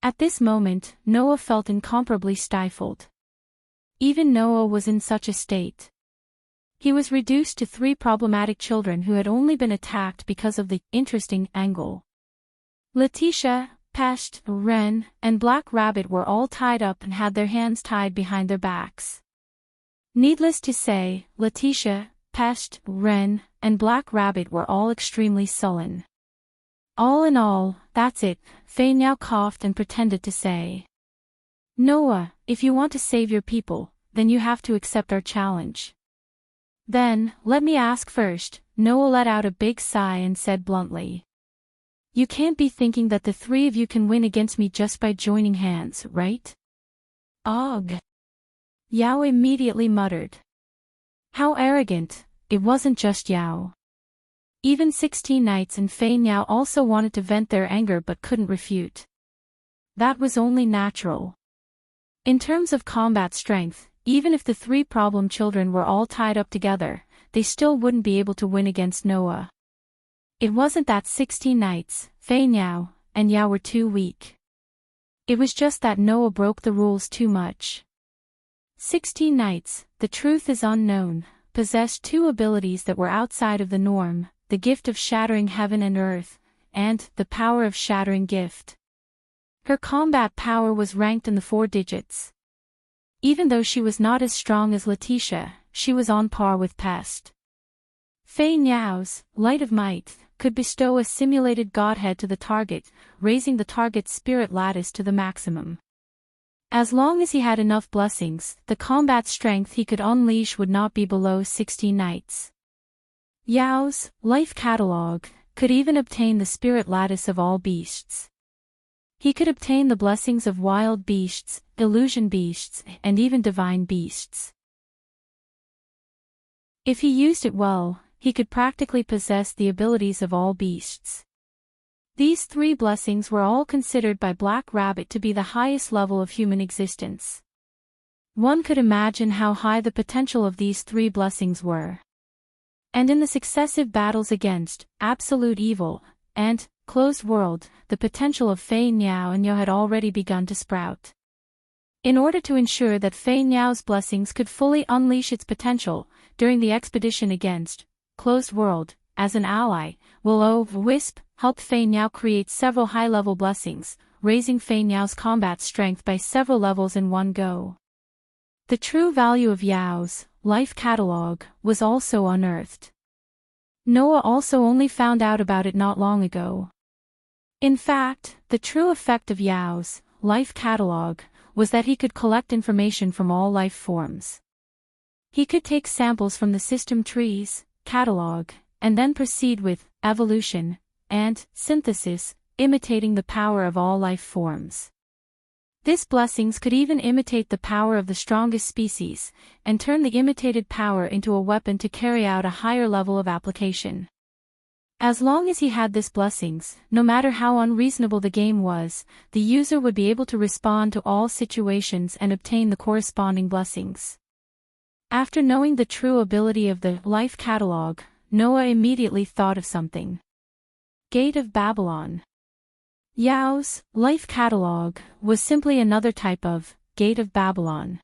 At this moment, Noah felt incomparably stifled. Even Noah was in such a state. He was reduced to three problematic children who had only been attacked because of the interesting angle. Letitia, Pesht, Ren, and Black Rabbit were all tied up and had their hands tied behind their backs. Needless to say, Letitia, Pesht, Ren, and Black Rabbit were all extremely sullen. All in all, that's it, Fei Yao coughed and pretended to say. Noah, if you want to save your people, then you have to accept our challenge. Then, let me ask first, Noah let out a big sigh and said bluntly. You can't be thinking that the three of you can win against me just by joining hands, right? Ugh. Yao immediately muttered. How arrogant, it wasn't just Yao. Even 16 Knights and Fei Yao also wanted to vent their anger but couldn't refute. That was only natural. In terms of combat strength, even if the three problem children were all tied up together, they still wouldn't be able to win against Noah. It wasn't that 16 Knights, Fei Yao, and Yao were too weak. It was just that Noah broke the rules too much. 16 Knights, the truth is unknown, possessed two abilities that were outside of the norm, the gift of shattering heaven and earth, and the power of shattering gift. Her combat power was ranked in the 4 digits. Even though she was not as strong as Letitia, she was on par with Pest. Fei Yao's light of might could bestow a simulated godhead to the target, raising the target's spirit lattice to the maximum. As long as he had enough blessings, the combat strength he could unleash would not be below 16 Knights. Yao's life catalog could even obtain the spirit lattice of all beasts. He could obtain the blessings of wild beasts, illusion beasts, and even divine beasts. If he used it well, he could practically possess the abilities of all beasts. These 3 blessings were all considered by Black Rabbit to be the highest level of human existence. One could imagine how high the potential of these three blessings were. And in the successive battles against absolute evil and closed world, the potential of Fei Niao and Yo had already begun to sprout. In order to ensure that Fei Niao's blessings could fully unleash its potential, during the expedition against closed world, as an ally, Will-O-Wisp helped Fei Niao create several high-level blessings, raising Fei Niao's combat strength by several levels in one go. The true value of Yao's life catalog was also unearthed. Noah also only found out about it not long ago. In fact, the true effect of Yao's life catalog was that he could collect information from all life forms. He could take samples from the system trees catalog, and then proceed with evolution and synthesis, imitating the power of all life forms. These blessings could even imitate the power of the strongest species, and turn the imitated power into a weapon to carry out a higher level of application. As long as he had these blessings, no matter how unreasonable the game was, the user would be able to respond to all situations and obtain the corresponding blessings. After knowing the true ability of the life catalog, Noah immediately thought of something. Gate of Babylon. Yao's life catalog was simply another type of Gate of Babylon.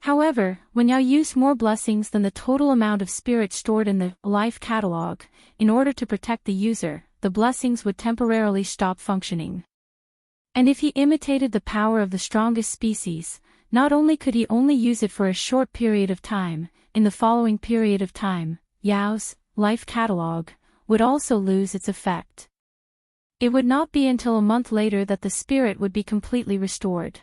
However, when Yao used more blessings than the total amount of spirit stored in the life catalog, in order to protect the user, the blessings would temporarily stop functioning. And if he imitated the power of the strongest species, not only could he only use it for a short period of time, in the following period of time, Yao's life catalog would also lose its effect. It would not be until a month later that the spirit would be completely restored.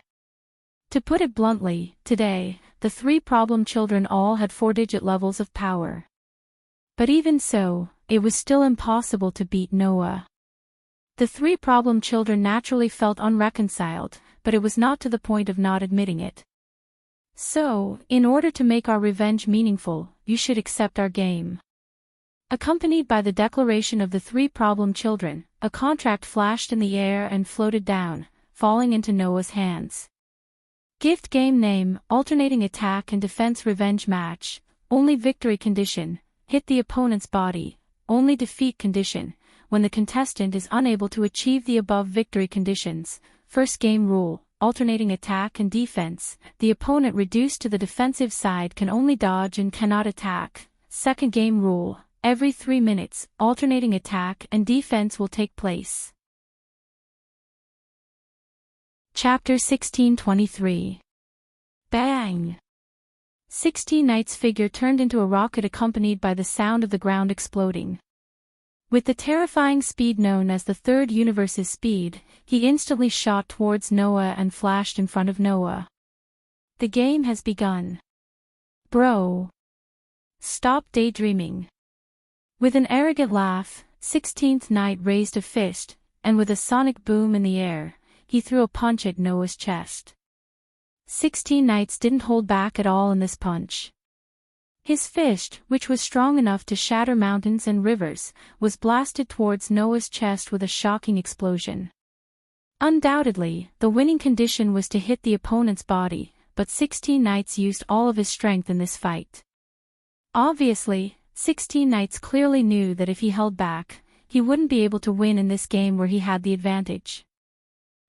To put it bluntly, today, the three problem children all had 4-digit levels of power. But even so, it was still impossible to beat Noah. The three problem children naturally felt unreconciled, but it was not to the point of not admitting it. So, in order to make our revenge meaningful, you should accept our game. Accompanied by the declaration of the three problem children, a contract flashed in the air and floated down, falling into Noah's hands. Gift game name, alternating attack and defense revenge match, only victory condition, hit the opponent's body, only defeat condition, when the contestant is unable to achieve the above victory conditions. First game rule, alternating attack and defense, the opponent reduced to the defensive side can only dodge and cannot attack. Second game rule, every 3 minutes, alternating attack and defense will take place. Chapter 1623. Bang! 16 Knight's figure turned into a rocket accompanied by the sound of the ground exploding. With the terrifying speed known as the third universe's speed, he instantly shot towards Noah and flashed in front of Noah. The game has begun. Bro. Stop daydreaming. With an arrogant laugh, 16th Knight raised a fist, and with a sonic boom in the air, he threw a punch at Noah's chest. 16 Knights didn't hold back at all in this punch. His fist, which was strong enough to shatter mountains and rivers, was blasted towards Noah's chest with a shocking explosion. Undoubtedly, the winning condition was to hit the opponent's body, but 16 Knights used all of his strength in this fight. Obviously, 16 Knights clearly knew that if he held back, he wouldn't be able to win in this game where he had the advantage.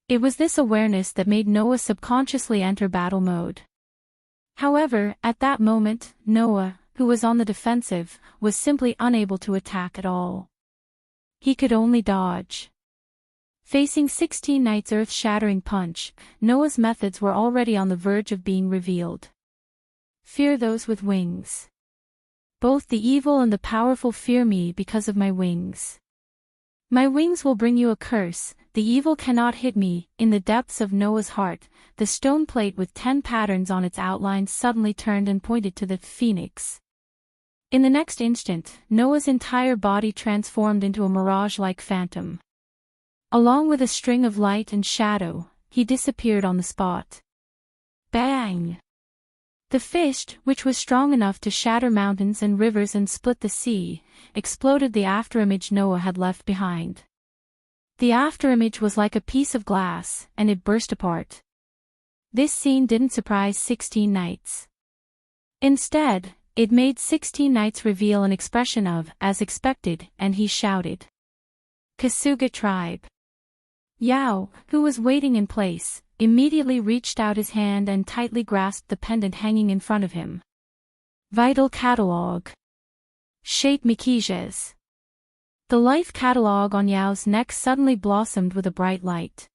It was this awareness that made Noah subconsciously enter battle mode. However, at that moment, Noah, who was on the defensive, was simply unable to attack at all. He could only dodge. Facing 16 Knights' earth-shattering punch, Noah's methods were already on the verge of being revealed. Fear those with wings. Both the evil and the powerful fear me because of my wings. My wings will bring you a curse. The evil cannot hit me. In the depths of Noah's heart, the stone plate with 10 patterns on its outline suddenly turned and pointed to the phoenix. In the next instant, Noah's entire body transformed into a mirage-like phantom. Along with a string of light and shadow, he disappeared on the spot. Bang! The fist, which was strong enough to shatter mountains and rivers and split the sea, exploded the afterimage Noah had left behind. The afterimage was like a piece of glass, and it burst apart. This scene didn't surprise 16 knights. Instead, it made 16 knights reveal an expression of, as expected, and he shouted. Kasuga tribe. Yao, who was waiting in place, immediately reached out his hand and tightly grasped the pendant hanging in front of him. Vital Catalog. Shape Mikijes. The life catalog on Yao's neck suddenly blossomed with a bright light.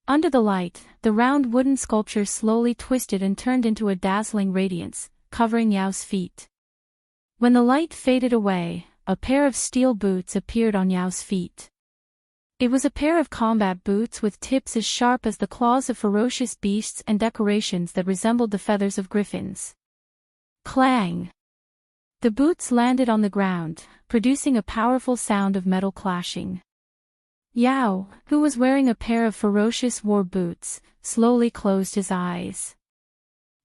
Under the light, the round wooden sculpture slowly twisted and turned into a dazzling radiance, covering Yao's feet. When the light faded away, a pair of steel boots appeared on Yao's feet. It was a pair of combat boots with tips as sharp as the claws of ferocious beasts and decorations that resembled the feathers of griffins. Clang! The boots landed on the ground, producing a powerful sound of metal clashing. Yao, who was wearing a pair of ferocious war boots, slowly closed his eyes.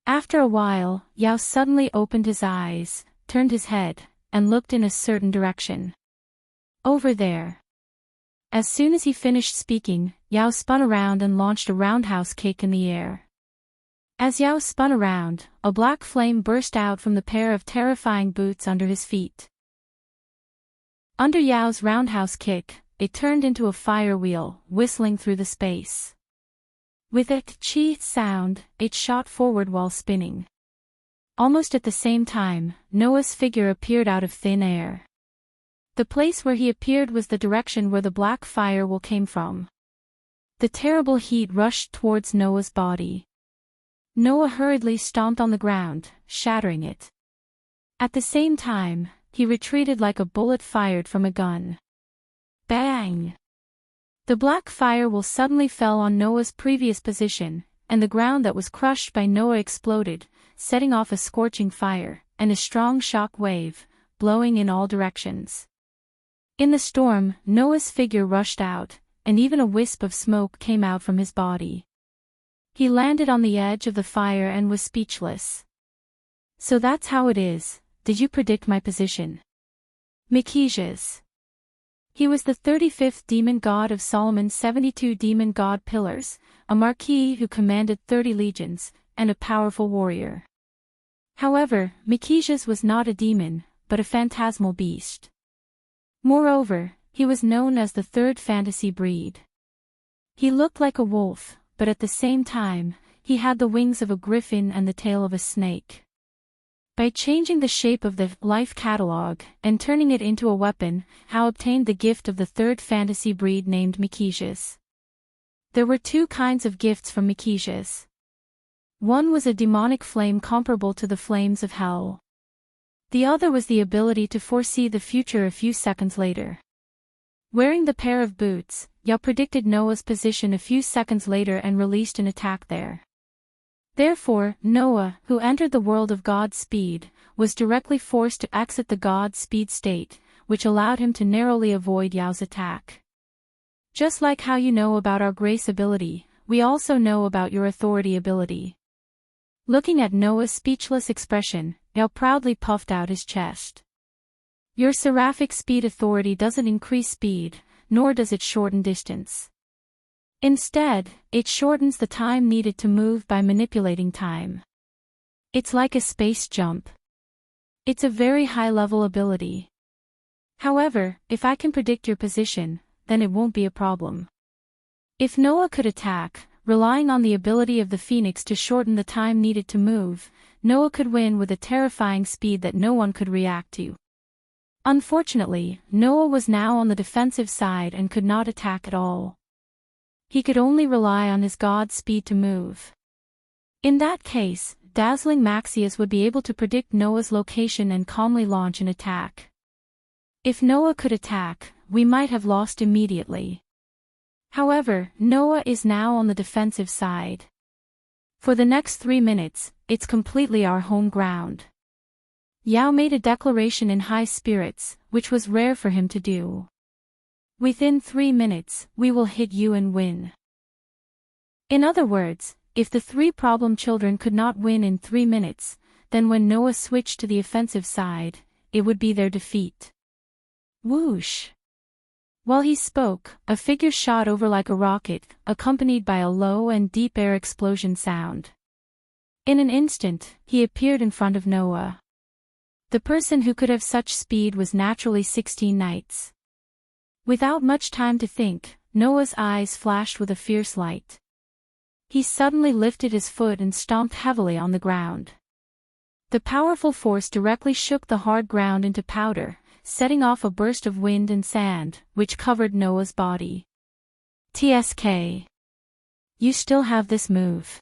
After a while, Yao suddenly opened his eyes, turned his head, and looked in a certain direction. Over there. As soon as he finished speaking, Yao spun around and launched a roundhouse kick in the air. As Yao spun around, a black flame burst out from the pair of terrifying boots under his feet. Under Yao's roundhouse kick, it turned into a fire wheel, whistling through the space. With a chi sound, it shot forward while spinning. Almost at the same time, Noah's figure appeared out of thin air. The place where he appeared was the direction where the black fire wheel came from. The terrible heat rushed towards Noah's body. Noah hurriedly stomped on the ground, shattering it. At the same time, he retreated like a bullet fired from a gun. Bang! The black fire wheel suddenly fell on Noah's previous position, and the ground that was crushed by Noah exploded, setting off a scorching fire, and a strong shock wave, blowing in all directions. In the storm, Noah's figure rushed out, and even a wisp of smoke came out from his body. He landed on the edge of the fire and was speechless. So that's how it is, did you predict my position? Mikijes. He was the 35th demon god of Solomon's 72 demon god pillars, a marquis who commanded 30 legions, and a powerful warrior. However, Mikijes was not a demon, but a phantasmal beast. Moreover, he was known as the third fantasy breed. He looked like a wolf, but at the same time, he had the wings of a griffin and the tail of a snake. By changing the shape of the life catalog and turning it into a weapon, Hao obtained the gift of the third fantasy breed named Mikijes. There were two kinds of gifts from Mikijes. One was a demonic flame comparable to the flames of hell. The other was the ability to foresee the future a few seconds later. Wearing the pair of boots, Yao predicted Noah's position a few seconds later and released an attack there. Therefore, Noah, who entered the world of God speed, was directly forced to exit the God speed state, which allowed him to narrowly avoid Yao's attack. Just like how you know about our grace ability, we also know about your authority ability. Looking at Noah's speechless expression, Yao proudly puffed out his chest. Your seraphic speed authority doesn't increase speed, nor does it shorten distance. Instead, it shortens the time needed to move by manipulating time. It's like a space jump. It's a very high-level ability. However, if I can predict your position, then it won't be a problem. If Noah could attack, relying on the ability of the phoenix to shorten the time needed to move, Noah could win with a terrifying speed that no one could react to. Unfortunately, Noah was now on the defensive side and could not attack at all. He could only rely on his god speed to move. In that case, dazzling Maxius would be able to predict Noah's location and calmly launch an attack. If Noah could attack, we might have lost immediately. However, Noah is now on the defensive side. For the next 3 minutes, it's completely our home ground. Yao made a declaration in high spirits, which was rare for him to do. Within 3 minutes, we will hit you and win. In other words, if the 3 problem children could not win in 3 minutes, then when Noah switched to the offensive side, it would be their defeat. Whoosh! While he spoke, a figure shot over like a rocket, accompanied by a low and deep air explosion sound. In an instant, he appeared in front of Noah. The person who could have such speed was naturally 16 knights. Without much time to think, Noah's eyes flashed with a fierce light. He suddenly lifted his foot and stomped heavily on the ground. The powerful force directly shook the hard ground into powder, setting off a burst of wind and sand, which covered Noah's body. TSK. You still have this move.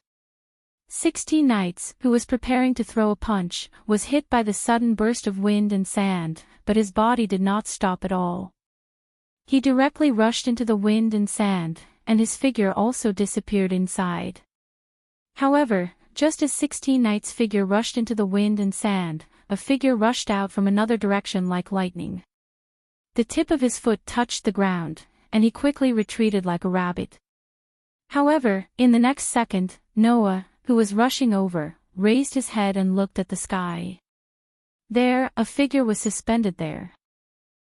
16 Knights, who was preparing to throw a punch, was hit by the sudden burst of wind and sand, but his body did not stop at all. He directly rushed into the wind and sand, and his figure also disappeared inside. However, just as 16 Knights' figure rushed into the wind and sand, a figure rushed out from another direction like lightning. The tip of his foot touched the ground, and he quickly retreated like a rabbit. However, in the next second, Noah, who was rushing over, raised his head and looked at the sky. There, a figure was suspended there.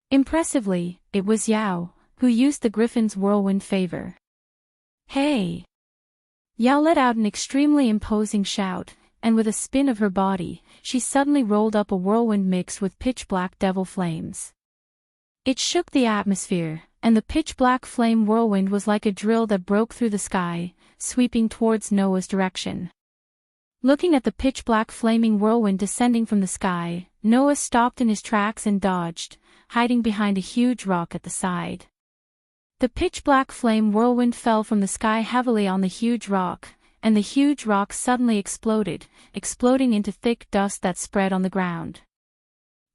Impressively, it was Yao, who used the griffin's whirlwind favor. Hey! Yao let out an extremely imposing shout, and with a spin of her body, she suddenly rolled up a whirlwind mixed with pitch-black devil flames. It shook the atmosphere, and the pitch-black flame whirlwind was like a drill that broke through the sky, sweeping towards Noah's direction. Looking at the pitch-black flaming whirlwind descending from the sky, Noah stopped in his tracks and dodged, hiding behind a huge rock at the side. The pitch-black flame whirlwind fell from the sky heavily on the huge rock, and the huge rock suddenly exploded, exploding into thick dust that spread on the ground.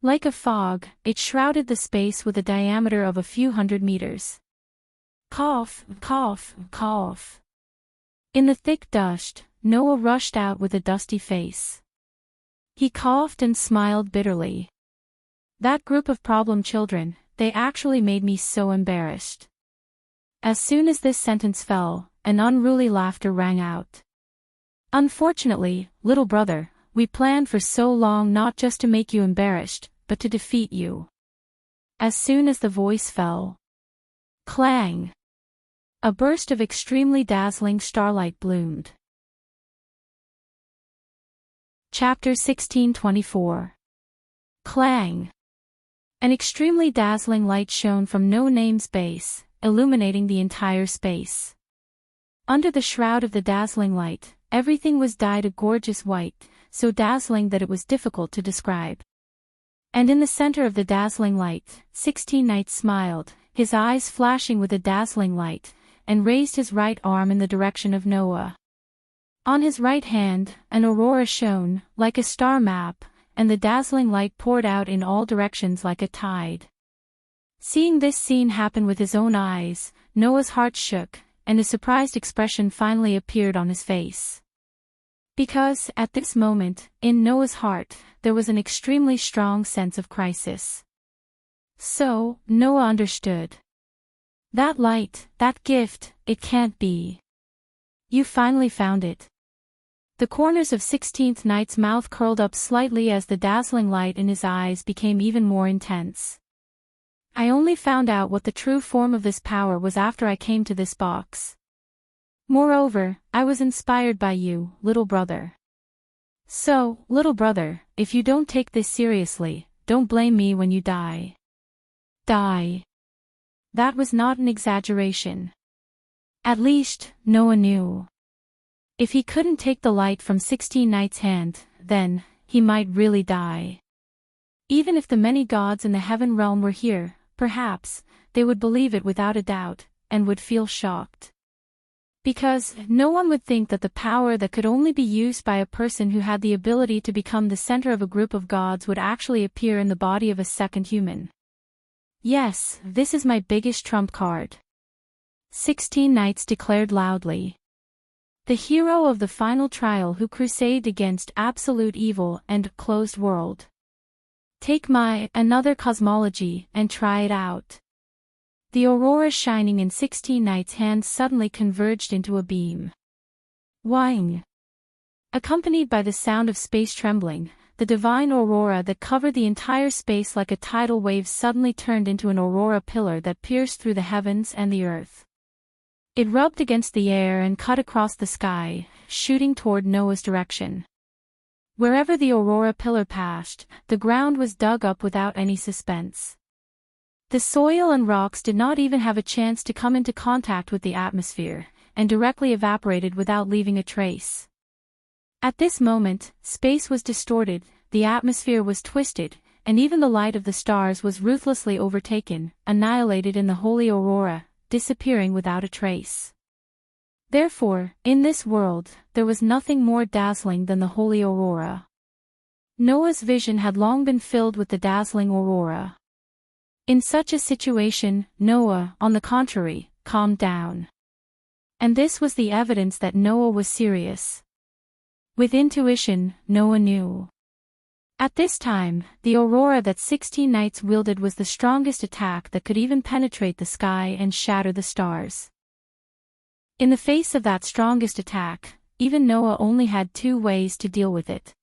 Like a fog, it shrouded the space with a diameter of a few hundred meters. Cough, cough, cough. In the thick dust, Noah rushed out with a dusty face. He coughed and smiled bitterly. That group of problem children, they actually made me so embarrassed. As soon as this sentence fell, an unruly laughter rang out. Unfortunately, little brother, we planned for so long not just to make you embarrassed, but to defeat you. As soon as the voice fell. Clang! A burst of extremely dazzling starlight bloomed. Chapter 1624. Clang! An extremely dazzling light shone from No Name's base, illuminating the entire space. Under the shroud of the dazzling light, everything was dyed a gorgeous white, so dazzling that it was difficult to describe. And in the center of the dazzling light, 16 Knights smiled, his eyes flashing with a dazzling light, and raised his right arm in the direction of Noah. On his right hand, an aurora shone, like a star map, and the dazzling light poured out in all directions like a tide. Seeing this scene happen with his own eyes, Noah's heart shook, and a surprised expression finally appeared on his face. Because, at this moment, in Noah's heart, there was an extremely strong sense of crisis. So, Noah understood. That light, that gift, it can't be. You finally found it. The corners of 16th Knight's mouth curled up slightly as the dazzling light in his eyes became even more intense. I only found out what the true form of this power was after I came to this box. Moreover, I was inspired by you, little brother. So, little brother, if you don't take this seriously, don't blame me when you die. Die. That was not an exaggeration. At least, Noah knew. If he couldn't take the light from 16 Knight's hand, then, he might really die. Even if the many gods in the heaven realm were here, perhaps, they would believe it without a doubt, and would feel shocked. Because, no one would think that the power that could only be used by a person who had the ability to become the center of a group of gods would actually appear in the body of a second human. Yes, this is my biggest trump card. 16 Knights declared loudly. The hero of the final trial who crusaded against absolute evil and closed world. Take my another cosmology and try it out. The aurora shining in 16 Knights' hands suddenly converged into a beam. Whang! Accompanied by the sound of space trembling, the divine aurora that covered the entire space like a tidal wave suddenly turned into an aurora pillar that pierced through the heavens and the earth. It rubbed against the air and cut across the sky, shooting toward Noah's direction. Wherever the aurora pillar passed, the ground was dug up without any suspense. The soil and rocks did not even have a chance to come into contact with the atmosphere, and directly evaporated without leaving a trace. At this moment, space was distorted, the atmosphere was twisted, and even the light of the stars was ruthlessly overtaken, annihilated in the holy aurora, disappearing without a trace. Therefore, in this world, there was nothing more dazzling than the holy aurora. Noah's vision had long been filled with the dazzling aurora. In such a situation, Noah, on the contrary, calmed down. And this was the evidence that Noah was serious. With intuition, Noah knew. At this time, the aurora that 16 nights wielded was the strongest attack that could even penetrate the sky and shatter the stars. In the face of that strongest attack, even Noah only had two ways to deal with it.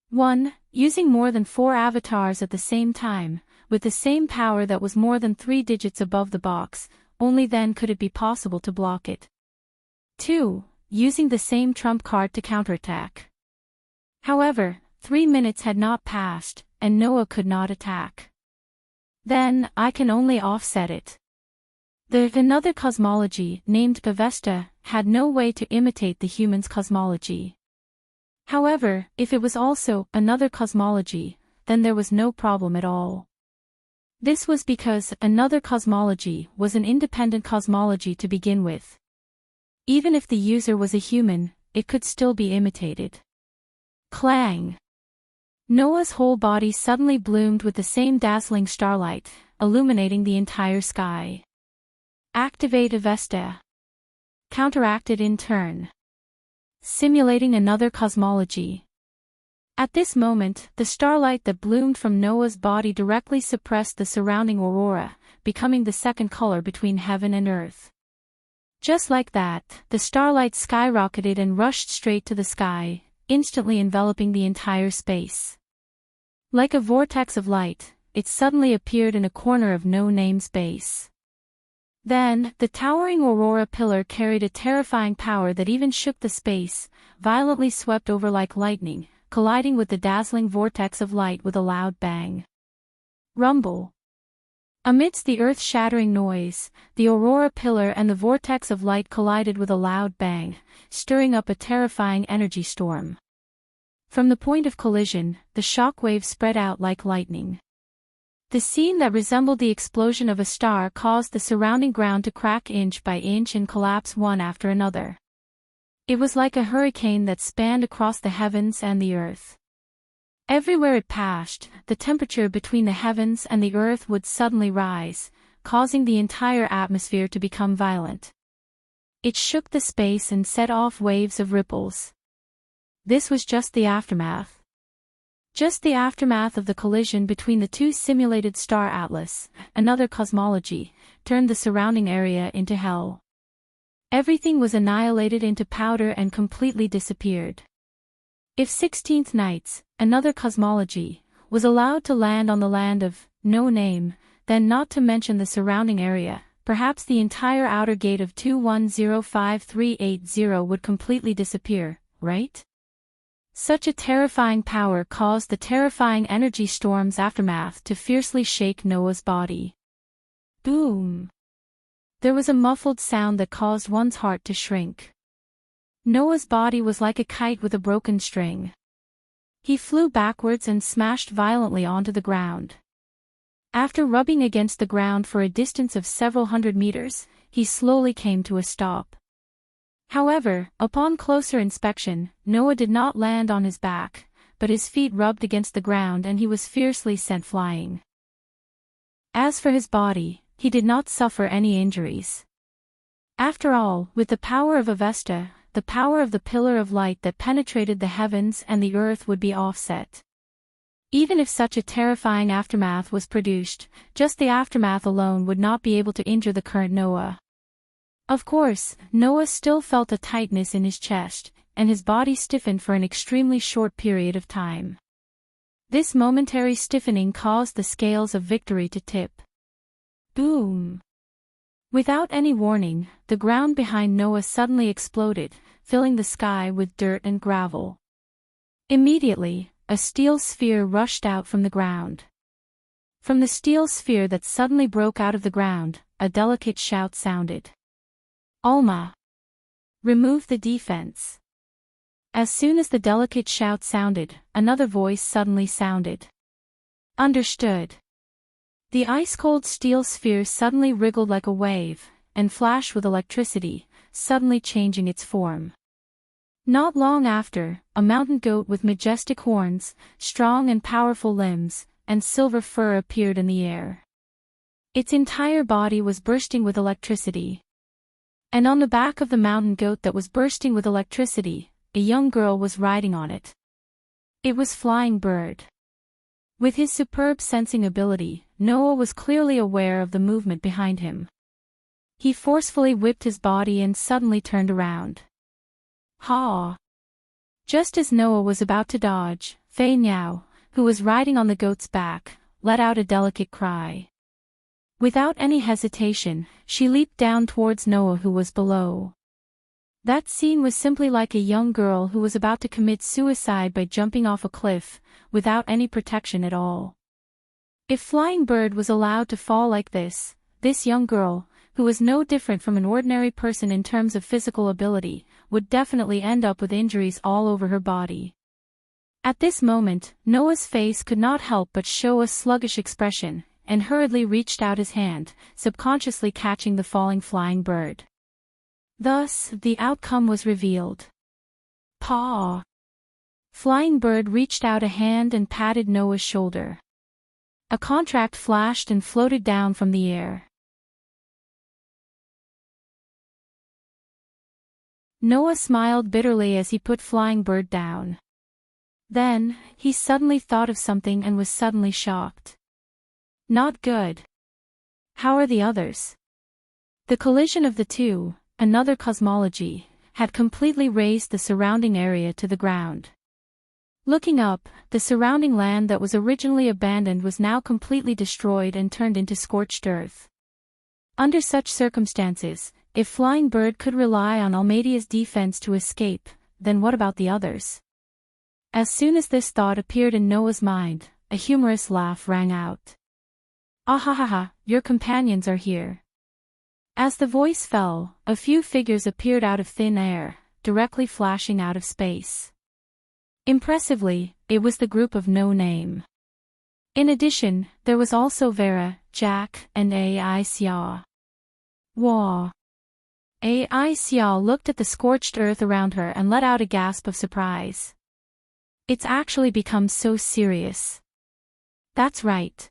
1. Using more than 4 avatars at the same time, with the same power that was more than 3 digits above the box, only then could it be possible to block it. 2. Using the same trump card to counterattack. However, 3 minutes had not passed, and Noah could not attack. Then, I can only offset it. Another cosmology, named Avesta, had no way to imitate the human's cosmology. However, if it was also another cosmology, then there was no problem at all. This was because another cosmology was an independent cosmology to begin with. Even if the user was a human, it could still be imitated. Clang! Noah's whole body suddenly bloomed with the same dazzling starlight, illuminating the entire sky. Activate Avesta. Counteracted in turn. Simulating another cosmology. At this moment, the starlight that bloomed from Noah's body directly suppressed the surrounding aurora, becoming the second color between heaven and earth. Just like that, the starlight skyrocketed and rushed straight to the sky, instantly enveloping the entire space. Like a vortex of light, it suddenly appeared in a corner of no-name space. Then, the towering aurora pillar carried a terrifying power that even shook the space, violently swept over like lightning, colliding with the dazzling vortex of light with a loud bang. Rumble. Amidst the earth-shattering noise, the aurora pillar and the vortex of light collided with a loud bang, stirring up a terrifying energy storm. From the point of collision, the shock wave spread out like lightning. The scene that resembled the explosion of a star caused the surrounding ground to crack inch by inch and collapse one after another. It was like a hurricane that spanned across the heavens and the earth. Everywhere it passed, the temperature between the heavens and the earth would suddenly rise, causing the entire atmosphere to become violent. It shook the space and set off waves of ripples. This was just the aftermath. Just the aftermath of the collision between the two simulated star atlas, another cosmology, turned the surrounding area into hell. Everything was annihilated into powder and completely disappeared. If 16th Nights, another cosmology, was allowed to land on the land of no name, then not to mention the surrounding area, perhaps the entire outer gate of 2105380 would completely disappear, right? Such a terrifying power caused the terrifying energy storm's aftermath to fiercely shake Noah's body. Boom! There was a muffled sound that caused one's heart to shrink. Noah's body was like a kite with a broken string. He flew backwards and smashed violently onto the ground. After rubbing against the ground for a distance of several hundred meters, he slowly came to a stop. However, upon closer inspection, Noah did not land on his back, but his feet rubbed against the ground and he was fiercely sent flying. As for his body, he did not suffer any injuries. After all, with the power of Avesta, the power of the pillar of light that penetrated the heavens and the earth would be offset. Even if such a terrifying aftermath was produced, just the aftermath alone would not be able to injure the current Noah. Of course, Noah still felt a tightness in his chest, and his body stiffened for an extremely short period of time. This momentary stiffening caused the scales of victory to tip. Boom! Without any warning, the ground behind Noah suddenly exploded, filling the sky with dirt and gravel. Immediately, a steel sphere rushed out from the ground. From the steel sphere that suddenly broke out of the ground, a delicate shout sounded. Alma! Remove the defense. As soon as the delicate shout sounded, another voice suddenly sounded. Understood. The ice-cold steel sphere suddenly wriggled like a wave, and flashed with electricity, suddenly changing its form. Not long after, a mountain goat with majestic horns, strong and powerful limbs, and silver fur appeared in the air. Its entire body was bursting with electricity. And on the back of the mountain goat that was bursting with electricity, a young girl was riding on it. It was Flying Bird. With his superb sensing ability, Noah was clearly aware of the movement behind him. He forcefully whipped his body and suddenly turned around. Ha! Just as Noah was about to dodge, Fei Niao, who was riding on the goat's back, let out a delicate cry. Without any hesitation, she leaped down towards Noah who was below. That scene was simply like a young girl who was about to commit suicide by jumping off a cliff, without any protection at all. If Flying Bird was allowed to fall like this young girl, who was no different from an ordinary person in terms of physical ability, would definitely end up with injuries all over her body. At this moment, Noah's face could not help but show a sluggish expression, and hurriedly reached out his hand, subconsciously catching the falling Flying Bird. Thus, the outcome was revealed. Paw! Flying Bird reached out a hand and patted Noah's shoulder. A contract flashed and floated down from the air. Noah smiled bitterly as he put Flying Bird down. Then, he suddenly thought of something and was suddenly shocked. Not good. How are the others? The collision of the two, another cosmology, had completely razed the surrounding area to the ground. Looking up, the surrounding land that was originally abandoned was now completely destroyed and turned into scorched earth. Under such circumstances, if Flying Bird could rely on Almadia's defense to escape, then what about the others? As soon as this thought appeared in Noah's mind, a humorous laugh rang out. Ahahaha, your companions are here. As the voice fell, a few figures appeared out of thin air, directly flashing out of space. Impressively, it was the group of No Name. In addition, there was also Vera, Jack, and Ai Xia. Wah! Ai Xia looked at the scorched earth around her and let out a gasp of surprise. It's actually become so serious. That's right.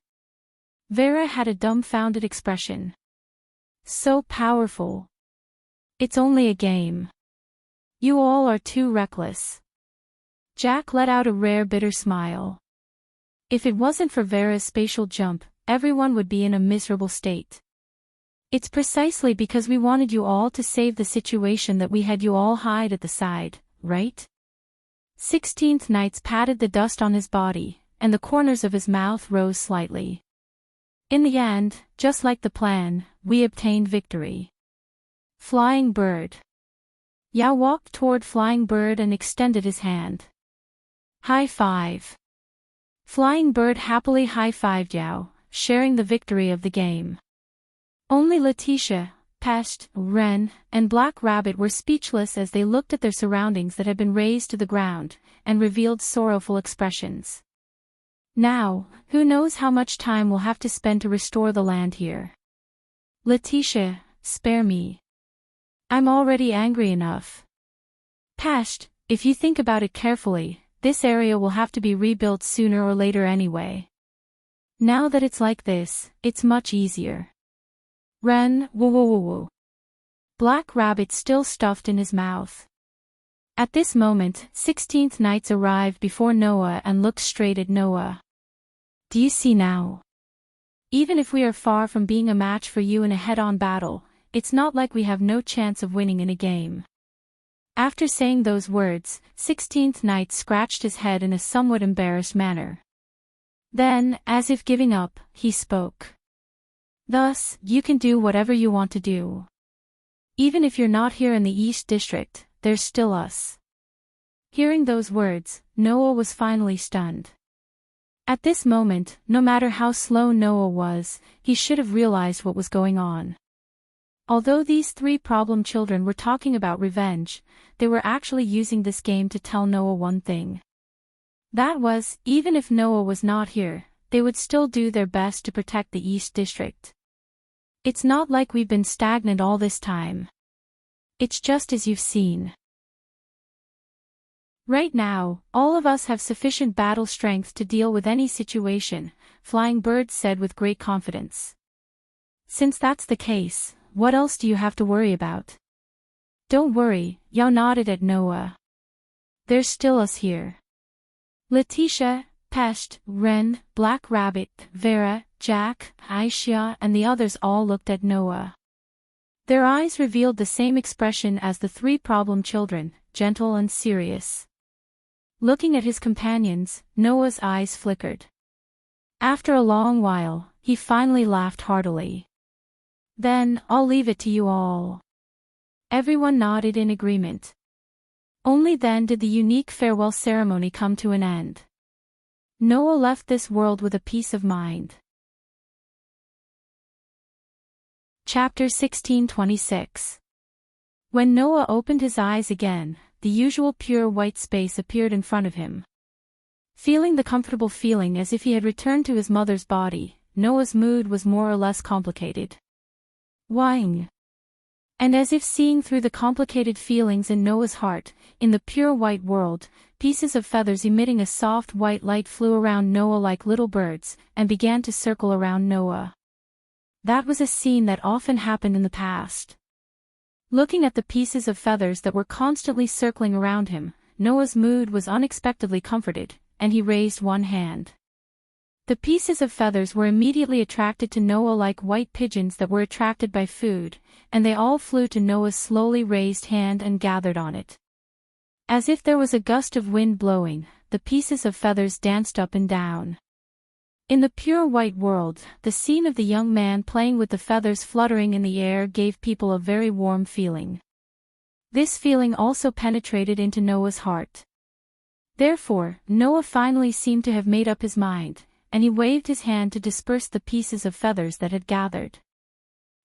Vera had a dumbfounded expression. So powerful. It's only a game. You all are too reckless. Jack let out a rare bitter smile. If it wasn't for Vera's spatial jump, everyone would be in a miserable state. It's precisely because we wanted you all to save the situation that we had you all hide at the side, right? 16th Knights patted the dust on his body, and the corners of his mouth rose slightly. In the end, just like the plan, we obtained victory. Flying Bird. Yao walked toward Flying Bird and extended his hand. High five. Flying Bird happily high-fived Yao, sharing the victory of the game. Only Letitia, Pest, Ren, and Black Rabbit were speechless as they looked at their surroundings that had been razed to the ground, and revealed sorrowful expressions. Now, who knows how much time we'll have to spend to restore the land here. Letitia, spare me. I'm already angry enough. Pest, if you think about it carefully, this area will have to be rebuilt sooner or later anyway. Now that it's like this, it's much easier. Ren, woo woo woo woo. Black Rabbit still stuffed in his mouth. At this moment, 16th Knights arrived before Noah and looked straight at Noah. Do you see now? Even if we are far from being a match for you in a head-on battle, it's not like we have no chance of winning in a game. After saying those words, 16th Knight scratched his head in a somewhat embarrassed manner. Then, as if giving up, he spoke. Thus, you can do whatever you want to do. Even if you're not here in the East District, there's still us. Hearing those words, Noah was finally stunned. At this moment, no matter how slow Noah was, he should have realized what was going on. Although these three problem children were talking about revenge, they were actually using this game to tell Noah one thing. That was, even if Noah was not here, they would still do their best to protect the East District. It's not like we've been stagnant all this time. It's just as you've seen. Right now, all of us have sufficient battle strength to deal with any situation, Flying Bird said with great confidence. Since that's the case, what else do you have to worry about? Don't worry, Yao nodded at Noah. There's still us here. Letitia, Pest, Ren, Black Rabbit, Vera, Jack, Aisha and the others all looked at Noah. Their eyes revealed the same expression as the three problem children, gentle and serious. Looking at his companions, Noah's eyes flickered. After a long while, he finally laughed heartily. Then, I'll leave it to you all. Everyone nodded in agreement. Only then did the unique farewell ceremony come to an end. Noah left this world with a peace of mind. Chapter 1626. When Noah opened his eyes again, the usual pure white space appeared in front of him. Feeling the comfortable feeling as if he had returned to his mother's body, Noah's mood was more or less complicated. Whing. And as if seeing through the complicated feelings in Noah's heart, in the pure white world, pieces of feathers emitting a soft white light flew around Noah like little birds, and began to circle around Noah. That was a scene that often happened in the past. Looking at the pieces of feathers that were constantly circling around him, Noah's mood was unexpectedly comforted, and he raised one hand. The pieces of feathers were immediately attracted to Noah like white pigeons that were attracted by food, and they all flew to Noah's slowly raised hand and gathered on it. As if there was a gust of wind blowing, the pieces of feathers danced up and down. In the pure white world, the scene of the young man playing with the feathers fluttering in the air gave people a very warm feeling. This feeling also penetrated into Noah's heart. Therefore, Noah finally seemed to have made up his mind, and he waved his hand to disperse the pieces of feathers that had gathered.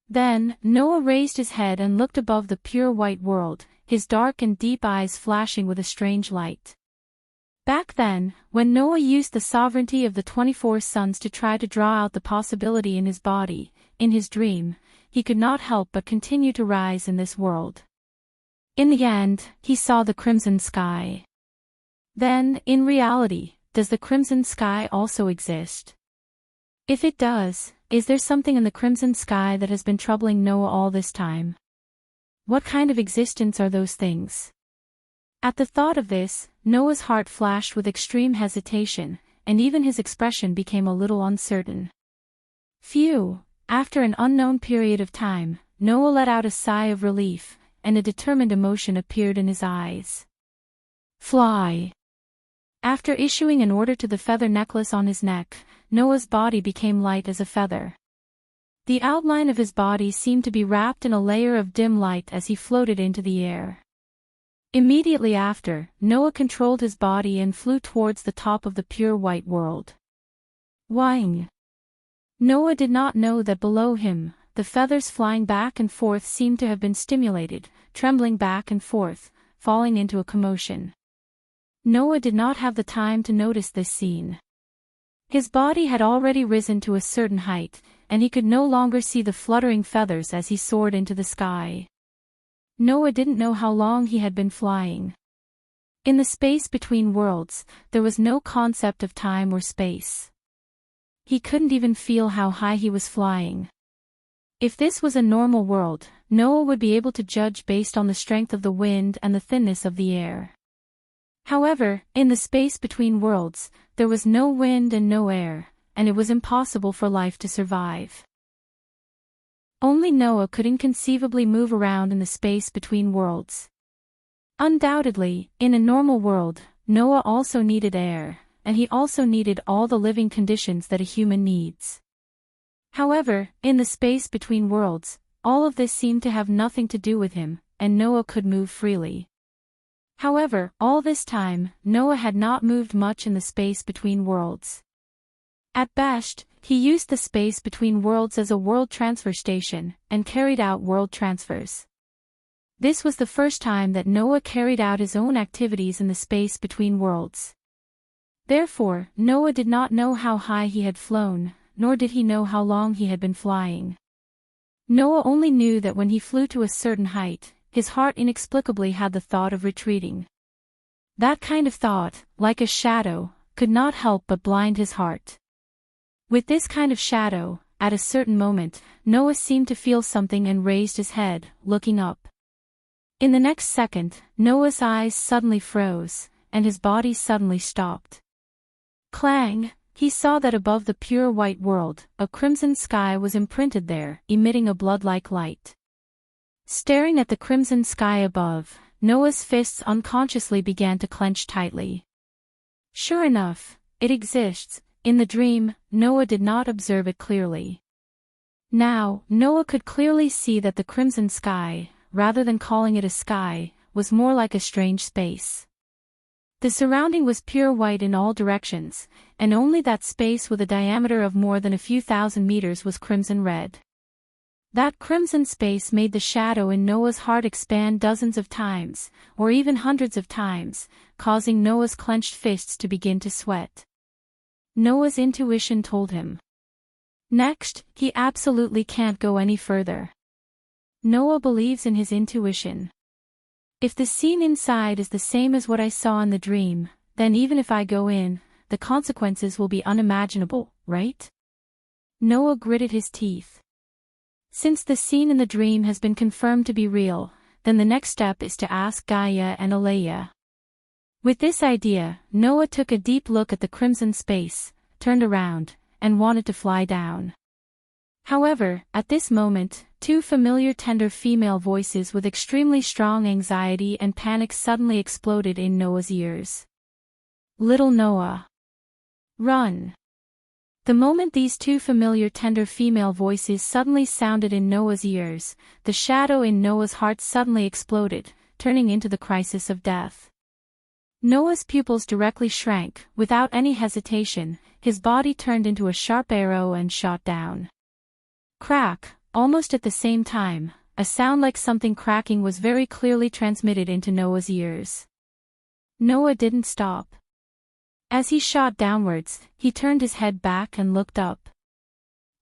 Then, Noah raised his head and looked above the pure white world, his dark and deep eyes flashing with a strange light. Back then, when Noah used the sovereignty of the 24 suns to try to draw out the possibility in his body, in his dream, he could not help but continue to rise in this world. In the end, he saw the crimson sky. Then, in reality, does the crimson sky also exist? If it does, is there something in the crimson sky that has been troubling Noah all this time? What kind of existence are those things? At the thought of this, Noah's heart flashed with extreme hesitation, and even his expression became a little uncertain. Phew! After an unknown period of time, Noah let out a sigh of relief, and a determined emotion appeared in his eyes. Fly! After issuing an order to the feather necklace on his neck, Noah's body became light as a feather. The outline of his body seemed to be wrapped in a layer of dim light as he floated into the air. Immediately after, Noah controlled his body and flew towards the top of the pure white world. Whing! Noah did not know that below him, the feathers flying back and forth seemed to have been stimulated, trembling back and forth, falling into a commotion. Noah did not have the time to notice this scene. His body had already risen to a certain height, and he could no longer see the fluttering feathers as he soared into the sky. Noah didn't know how long he had been flying. In the space between worlds, there was no concept of time or space. He couldn't even feel how high he was flying. If this was a normal world, Noah would be able to judge based on the strength of the wind and the thinness of the air. However, in the space between worlds, there was no wind and no air, and it was impossible for life to survive. Only Noah could inconceivably move around in the space between worlds. Undoubtedly, in a normal world, Noah also needed air, and he also needed all the living conditions that a human needs. However, in the space between worlds, all of this seemed to have nothing to do with him, and Noah could move freely. However, all this time, Noah had not moved much in the space between worlds. At best, he used the space between worlds as a world transfer station, and carried out world transfers. This was the first time that Noah carried out his own activities in the space between worlds. Therefore, Noah did not know how high he had flown, nor did he know how long he had been flying. Noah only knew that when he flew to a certain height, his heart inexplicably had the thought of retreating. That kind of thought, like a shadow, could not help but blind his heart. With this kind of shadow, at a certain moment, Noah seemed to feel something and raised his head, looking up. In the next second, Noah's eyes suddenly froze, and his body suddenly stopped. Clang! He saw that above the pure white world, a crimson sky was imprinted there, emitting a blood-like light. Staring at the crimson sky above, Noah's fists unconsciously began to clench tightly. Sure enough, it exists. In the dream, Noah did not observe it clearly. Now, Noah could clearly see that the crimson sky, rather than calling it a sky, was more like a strange space. The surrounding was pure white in all directions, and only that space with a diameter of more than a few thousand meters was crimson red. That crimson space made the shadow in Noah's heart expand dozens of times, or even hundreds of times, causing Noah's clenched fists to begin to sweat. Noah's intuition told him. Next, he absolutely can't go any further. Noah believes in his intuition. If the scene inside is the same as what I saw in the dream, then even if I go in, the consequences will be unimaginable, right? Noah gritted his teeth. Since the scene in the dream has been confirmed to be real, then the next step is to ask Gaia and Alea. With this idea, Noah took a deep look at the crimson space, turned around, and wanted to fly down. However, at this moment, two familiar tender female voices with extremely strong anxiety and panic suddenly exploded in Noah's ears. Little Noah, run! The moment these two familiar tender female voices suddenly sounded in Noah's ears, the shadow in Noah's heart suddenly exploded, turning into the crisis of death. Noah's pupils directly shrank. Without any hesitation, his body turned into a sharp arrow and shot down. Crack! Almost at the same time, a sound like something cracking was very clearly transmitted into Noah's ears. Noah didn't stop. As he shot downwards, he turned his head back and looked up.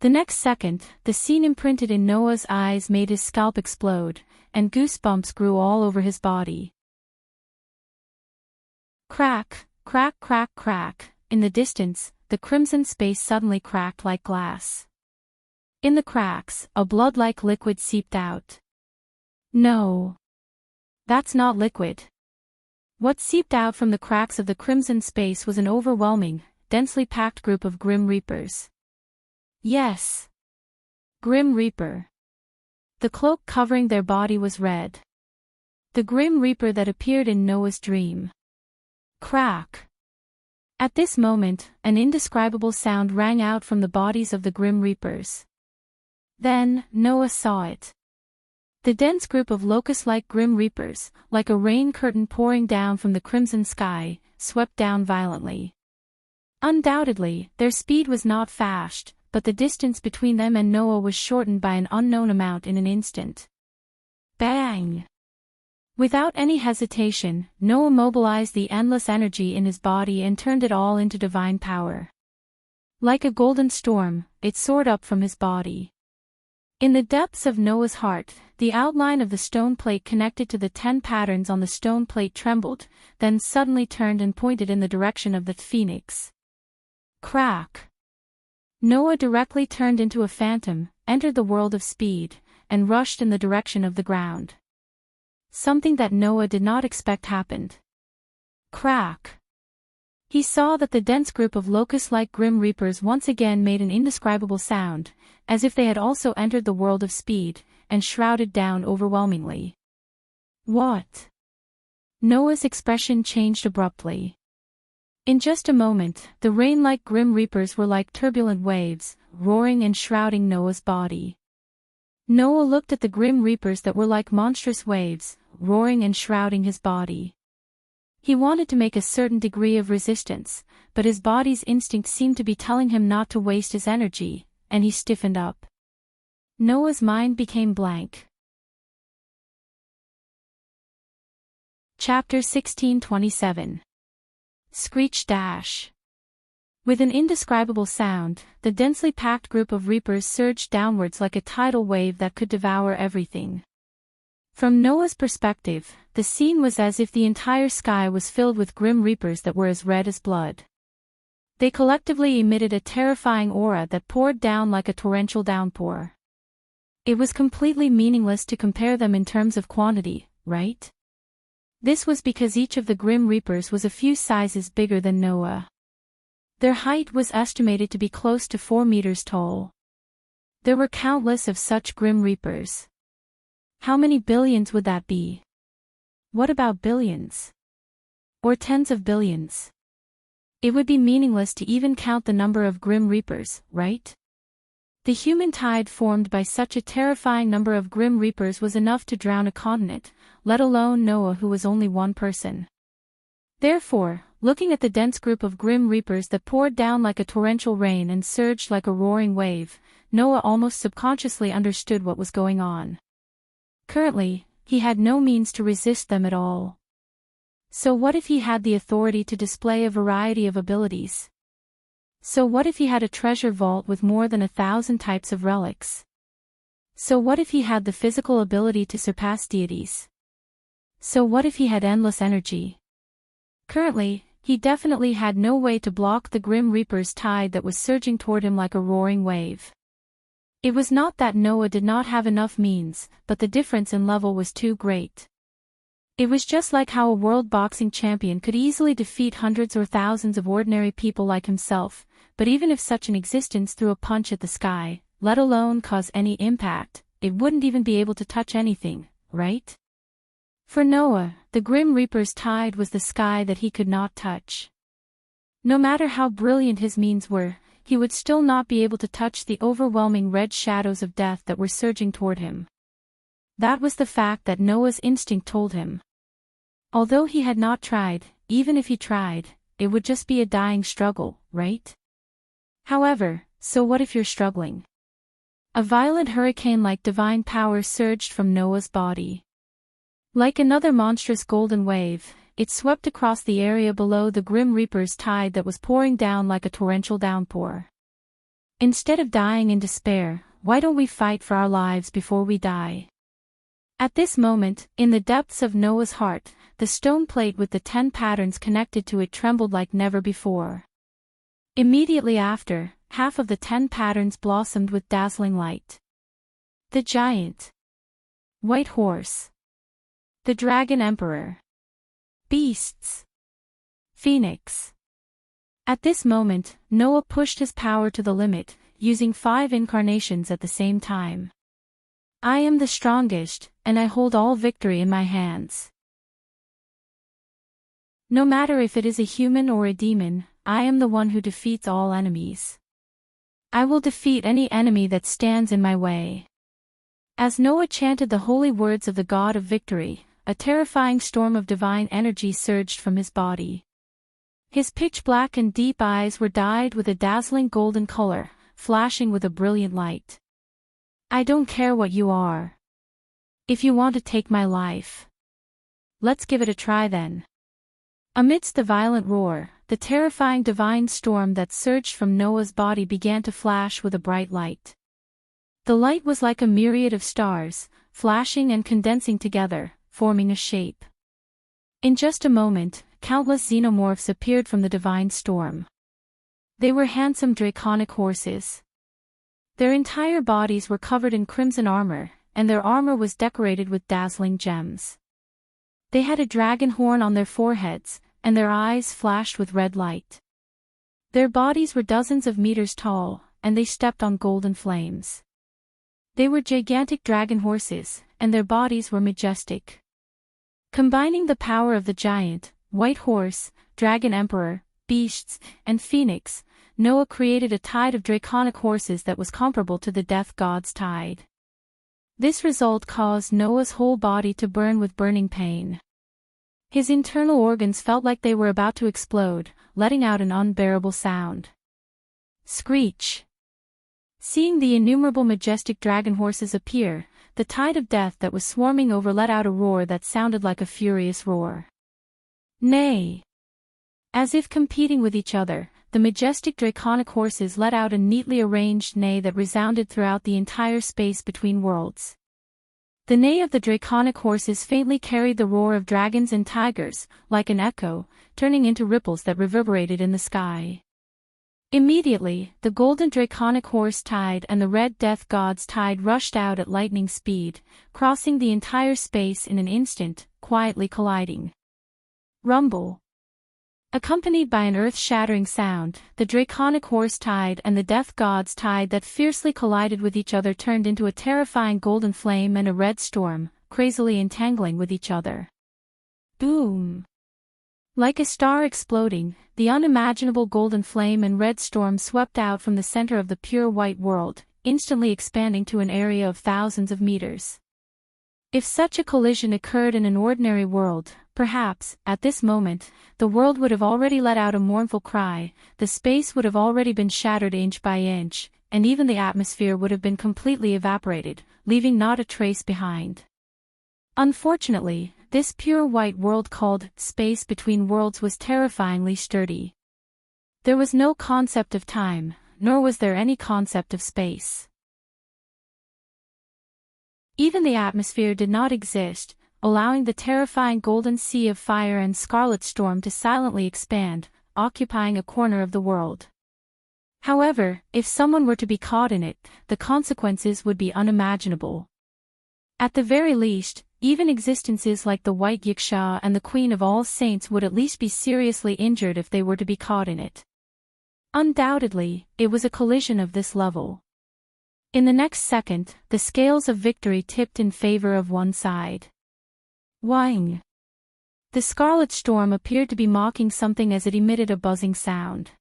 The next second, the scene imprinted in Noah's eyes made his scalp explode, and goosebumps grew all over his body. Crack, crack, crack, crack. In the distance, the crimson space suddenly cracked like glass. In the cracks, a blood-like liquid seeped out. No. That's not liquid. What seeped out from the cracks of the crimson space was an overwhelming, densely packed group of Grim Reapers. Yes. Grim Reaper. The cloak covering their body was red. The Grim Reaper that appeared in Noah's dream. Crack. At this moment, an indescribable sound rang out from the bodies of the Grim Reapers. Then, Noah saw it. The dense group of locust-like Grim Reapers, like a rain curtain pouring down from the crimson sky, swept down violently. Undoubtedly, their speed was not fast, but the distance between them and Noah was shortened by an unknown amount in an instant. Bang! Without any hesitation, Noah mobilized the endless energy in his body and turned it all into divine power. Like a golden storm, it soared up from his body. In the depths of Noah's heart, the outline of the stone plate connected to the 10 patterns on the stone plate trembled, then suddenly turned and pointed in the direction of the phoenix. Crack! Noah directly turned into a phantom, entered the world of speed, and rushed in the direction of the ground. Something that Noah did not expect happened. Crack! He saw that the dense group of locust-like Grim Reapers once again made an indescribable sound, as if they had also entered the world of speed, and shrouded down overwhelmingly. What? Noah's expression changed abruptly. In just a moment, the rain-like grim reapers were like turbulent waves, roaring and shrouding Noah's body. Noah looked at the grim reapers that were like monstrous waves, roaring and shrouding his body. He wanted to make a certain degree of resistance, but his body's instinct seemed to be telling him not to waste his energy, and he stiffened up. Noah's mind became blank. Chapter 16:27. Screech Dash. With an indescribable sound, the densely packed group of reapers surged downwards like a tidal wave that could devour everything. From Noah's perspective, the scene was as if the entire sky was filled with grim reapers that were as red as blood. They collectively emitted a terrifying aura that poured down like a torrential downpour. It was completely meaningless to compare them in terms of quantity, right? This was because each of the grim reapers was a few sizes bigger than Noah. Their height was estimated to be close to 4 meters tall. There were countless of such grim reapers. How many billions would that be? What about billions? Or tens of billions? It would be meaningless to even count the number of grim reapers, right? The human tide formed by such a terrifying number of grim reapers was enough to drown a continent, let alone Noah, who was only one person. Therefore, looking at the dense group of grim reapers that poured down like a torrential rain and surged like a roaring wave, Noah almost subconsciously understood what was going on. Currently, he had no means to resist them at all. So what if he had the authority to display a variety of abilities? So what if he had a treasure vault with more than 1,000 types of relics? So what if he had the physical ability to surpass deities? So what if he had endless energy? Currently, he definitely had no way to block the grim reaper's tide that was surging toward him like a roaring wave. It was not that Noah did not have enough means, but the difference in level was too great. It was just like how a world boxing champion could easily defeat hundreds or thousands of ordinary people like himself, but even if such an existence threw a punch at the sky, let alone cause any impact, it wouldn't even be able to touch anything, right? For Noah, the grim reaper's tide was the sky that he could not touch. No matter how brilliant his means were, he would still not be able to touch the overwhelming red shadows of death that were surging toward him. That was the fact that Noah's instinct told him. Although he had not tried, even if he tried, it would just be a dying struggle, right? However, so what if you're struggling? A violent hurricane-like divine power surged from Noah's body. Like another monstrous golden wave, it swept across the area below the grim reaper's tide that was pouring down like a torrential downpour. Instead of dying in despair, why don't we fight for our lives before we die? At this moment, in the depths of Noah's heart, the stone plate with the 10 patterns connected to it trembled like never before. Immediately after, half of the 10 patterns blossomed with dazzling light. The giant. White horse. The dragon emperor. Beasts. Phoenix. At this moment, Noah pushed his power to the limit, using 5 incarnations at the same time. I am the strongest, and I hold all victory in my hands. No matter if it is a human or a demon, I am the one who defeats all enemies. I will defeat any enemy that stands in my way. As Noah chanted the holy words of the God of Victory, a terrifying storm of divine energy surged from his body. His pitch-black and deep eyes were dyed with a dazzling golden color, flashing with a brilliant light. I don't care what you are. If you want to take my life, let's give it a try then. Amidst the violent roar, the terrifying divine storm that surged from Noah's body began to flash with a bright light. The light was like a myriad of stars, flashing and condensing together, forming a shape. In just a moment, countless xenomorphs appeared from the divine storm. They were handsome draconic horses. Their entire bodies were covered in crimson armor, and their armor was decorated with dazzling gems. They had a dragon horn on their foreheads, and their eyes flashed with red light. Their bodies were dozens of meters tall, and they stepped on golden flames. They were gigantic dragon horses, and their bodies were majestic. Combining the power of the giant, white horse, dragon emperor, beasts, and phoenix, Noah created a tide of draconic horses that was comparable to the death god's tide. This result caused Noah's whole body to burn with burning pain. His internal organs felt like they were about to explode, letting out an unbearable sound. Screech. Seeing the innumerable majestic dragon horses appear, the tide of death that was swarming over let out a roar that sounded like a furious roar. Neigh. As if competing with each other, the majestic draconic horses let out a neatly arranged neigh that resounded throughout the entire space between worlds. The neigh of the draconic horses faintly carried the roar of dragons and tigers, like an echo, turning into ripples that reverberated in the sky. Immediately, the golden draconic horse tide and the red death god's tide rushed out at lightning speed, crossing the entire space in an instant, quietly colliding. Rumble. Accompanied by an earth-shattering sound, the draconic horse tide and the death god's tide that fiercely collided with each other turned into a terrifying golden flame and a red storm, crazily entangling with each other. Boom! Like a star exploding, the unimaginable golden flame and red storm swept out from the center of the pure white world, instantly expanding to an area of thousands of meters. If such a collision occurred in an ordinary world, perhaps, at this moment, the world would have already let out a mournful cry, the space would have already been shattered inch by inch, and even the atmosphere would have been completely evaporated, leaving not a trace behind. Unfortunately, this pure white world called space between worlds was terrifyingly sturdy. There was no concept of time, nor was there any concept of space. Even the atmosphere did not exist, allowing the terrifying golden sea of fire and scarlet storm to silently expand, occupying a corner of the world. However, if someone were to be caught in it, the consequences would be unimaginable. At the very least, even existences like the White Yiksha and the Queen of All Saints would at least be seriously injured if they were to be caught in it. Undoubtedly, it was a collision of this level. In the next second, the scales of victory tipped in favor of one side. Whing! The scarlet storm appeared to be mocking something as it emitted a buzzing sound.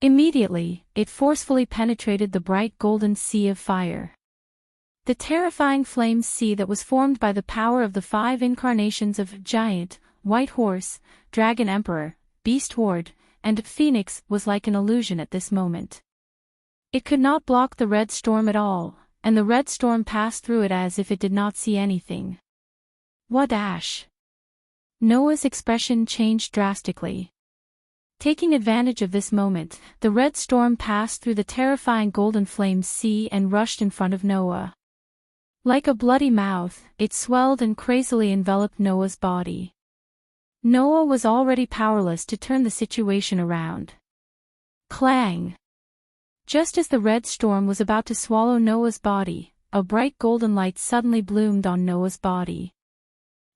Immediately, it forcefully penetrated the bright golden sea of fire. The terrifying flame sea that was formed by the power of the 5 incarnations of Giant, White Horse, Dragon Emperor, Beast Horde, and Phoenix was like an illusion at this moment. It could not block the red storm at all, and the red storm passed through it as if it did not see anything. Wadash! Noah's expression changed drastically. Taking advantage of this moment, the red storm passed through the terrifying golden flame sea and rushed in front of Noah. Like a bloody mouth, it swelled and crazily enveloped Noah's body. Noah was already powerless to turn the situation around. Clang! Just as the red storm was about to swallow Noah's body, a bright golden light suddenly bloomed on Noah's body.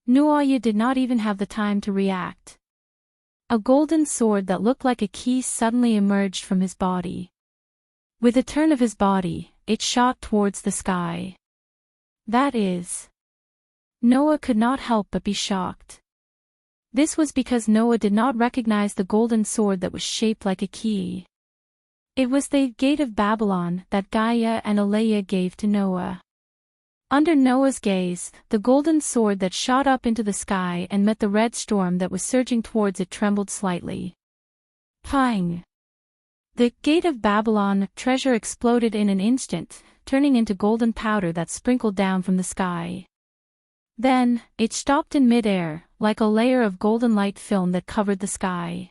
Noah did not even have the time to react. A golden sword that looked like a key suddenly emerged from his body. With a turn of his body, it shot towards the sky. That is. Noah could not help but be shocked. This was because Noah did not recognize the golden sword that was shaped like a key. It was the gate of Babylon that Gaia and Aleia gave to Noah. Under Noah's gaze, the golden sword that shot up into the sky and met the red storm that was surging towards it trembled slightly. Pang! The gate of Babylon treasure exploded in an instant, turning into golden powder that sprinkled down from the sky. Then, it stopped in mid-air, like a layer of golden light film that covered the sky.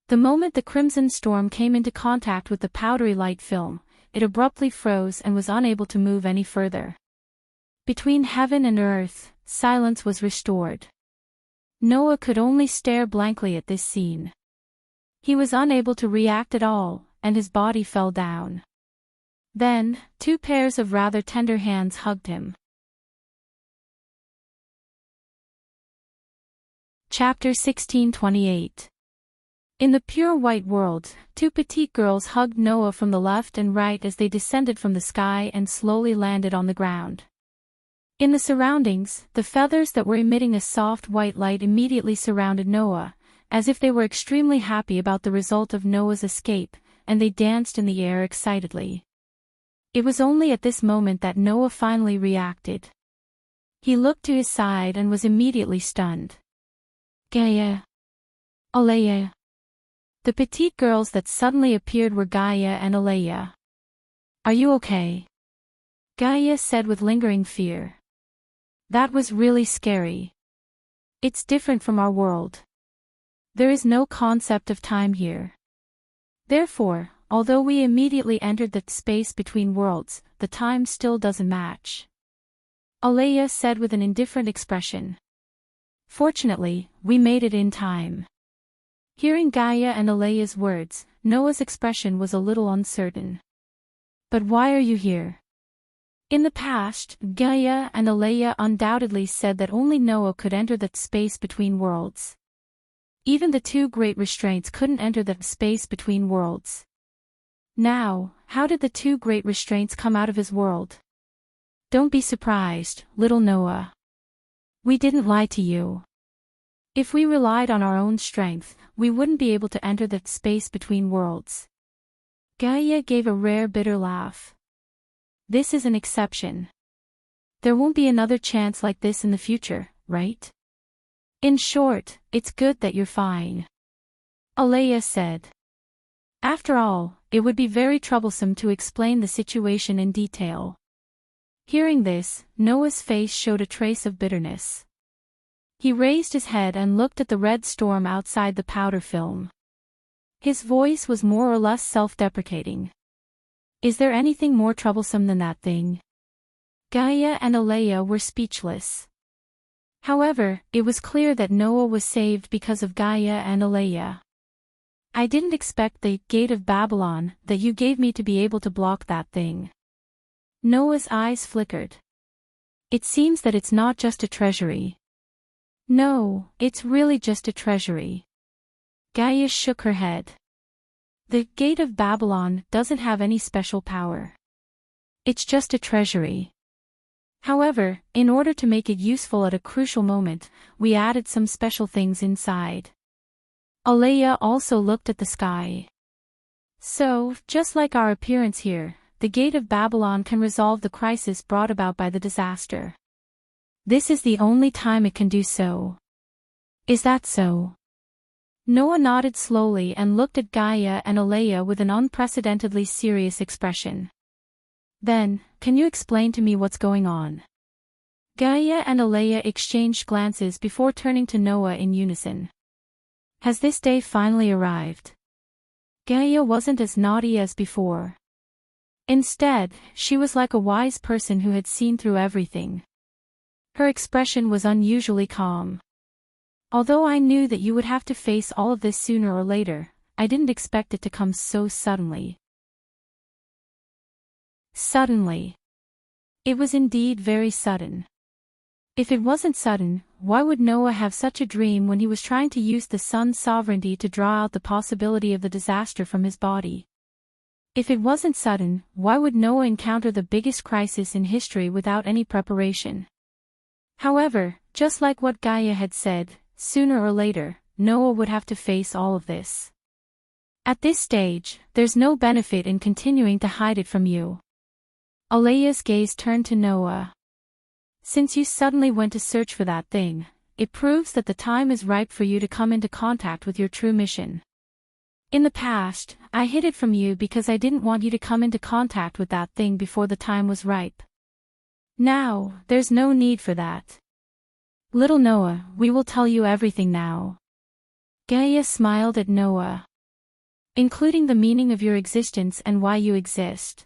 The moment the crimson storm came into contact with the powdery light film, it abruptly froze and was unable to move any further. Between heaven and earth, silence was restored. Noah could only stare blankly at this scene. He was unable to react at all, and his body fell down. Then, 2 pairs of rather tender hands hugged him. Chapter 1628. In the pure white world, 2 petite girls hugged Noah from the left and right as they descended from the sky and slowly landed on the ground. In the surroundings, the feathers that were emitting a soft white light immediately surrounded Noah, as if they were extremely happy about the result of Noah's escape, and they danced in the air excitedly. It was only at this moment that Noah finally reacted. He looked to his side and was immediately stunned. Gaia. Alea. The petite girls that suddenly appeared were Gaia and Alea. Are you okay? Gaia said with lingering fear. That was really scary. It's different from our world. There is no concept of time here. Therefore, although we immediately entered the space between worlds, the time still doesn't match. Alea said with an indifferent expression. Fortunately, we made it in time. Hearing Gaia and Alea's words, Noah's expression was a little uncertain. But why are you here? In the past, Gaia and Alea undoubtedly said that only Noah could enter that space between worlds. Even the two great restraints couldn't enter that space between worlds. Now, how did the two great restraints come out of his world? Don't be surprised, little Noah. We didn't lie to you. If we relied on our own strength, we wouldn't be able to enter that space between worlds. Gaia gave a rare bitter laugh. This is an exception. There won't be another chance like this in the future, right? In short, it's good that you're fine. Alea said. After all, it would be very troublesome to explain the situation in detail. Hearing this, Noah's face showed a trace of bitterness. He raised his head and looked at the red storm outside the powder film. His voice was more or less self-deprecating. Is there anything more troublesome than that thing? Gaia and Alea were speechless. However, it was clear that Noah was saved because of Gaia and Alea. I didn't expect the gate of Babylon that you gave me to be able to block that thing. Noah's eyes flickered. It seems that it's not just a treasury. No, it's really just a treasury. Gaia shook her head. The gate of Babylon doesn't have any special power. It's just a treasury. However, in order to make it useful at a crucial moment, we added some special things inside. Alea also looked at the sky. So, just like our appearance here, the gate of Babylon can resolve the crisis brought about by the disaster. This is the only time it can do so. Is that so? Noah nodded slowly and looked at Gaia and Alea with an unprecedentedly serious expression. Then, can you explain to me what's going on? Gaia and Alea exchanged glances before turning to Noah in unison. Has this day finally arrived? Gaia wasn't as naughty as before. Instead, she was like a wise person who had seen through everything. Her expression was unusually calm. Although I knew that you would have to face all of this sooner or later, I didn't expect it to come so suddenly. Suddenly. It was indeed very sudden. If it wasn't sudden, why would Noah have such a dream when he was trying to use the sun's sovereignty to draw out the possibility of the disaster from his body? If it wasn't sudden, why would Noah encounter the biggest crisis in history without any preparation? However, just like what Gaia had said, sooner or later, Noah would have to face all of this. At this stage, there's no benefit in continuing to hide it from you. Alea's gaze turned to Noah. Since you suddenly went to search for that thing, it proves that the time is ripe for you to come into contact with your true mission. In the past, I hid it from you because I didn't want you to come into contact with that thing before the time was ripe. Now, there's no need for that. Little Noah, we will tell you everything now. Gaia smiled at Noah. Including the meaning of your existence and why you exist.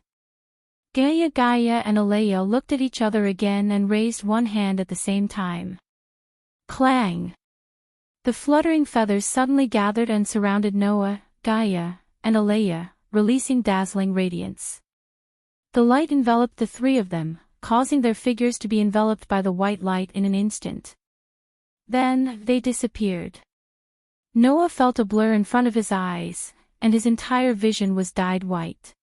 Gaia and Alea looked at each other again and raised one hand at the same time. Clang! The fluttering feathers suddenly gathered and surrounded Noah, Gaia, and Alea, releasing dazzling radiance. The light enveloped the three of them, causing their figures to be enveloped by the white light in an instant. Then, they disappeared. Noah felt a blur in front of his eyes, and his entire vision was dyed white.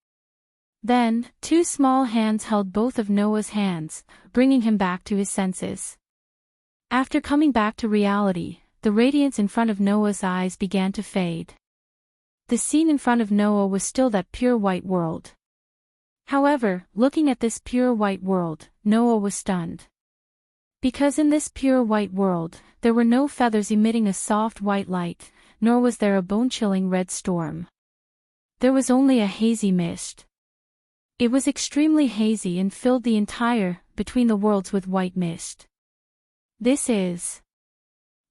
Then, two small hands held both of Noah's hands, bringing him back to his senses. After coming back to reality, the radiance in front of Noah's eyes began to fade. The scene in front of Noah was still that pure white world. However, looking at this pure white world, Noah was stunned. Because in this pure white world, there were no feathers emitting a soft white light, nor was there a bone-chilling red storm. There was only a hazy mist. It was extremely hazy and filled the entire, between the worlds with white mist. This is...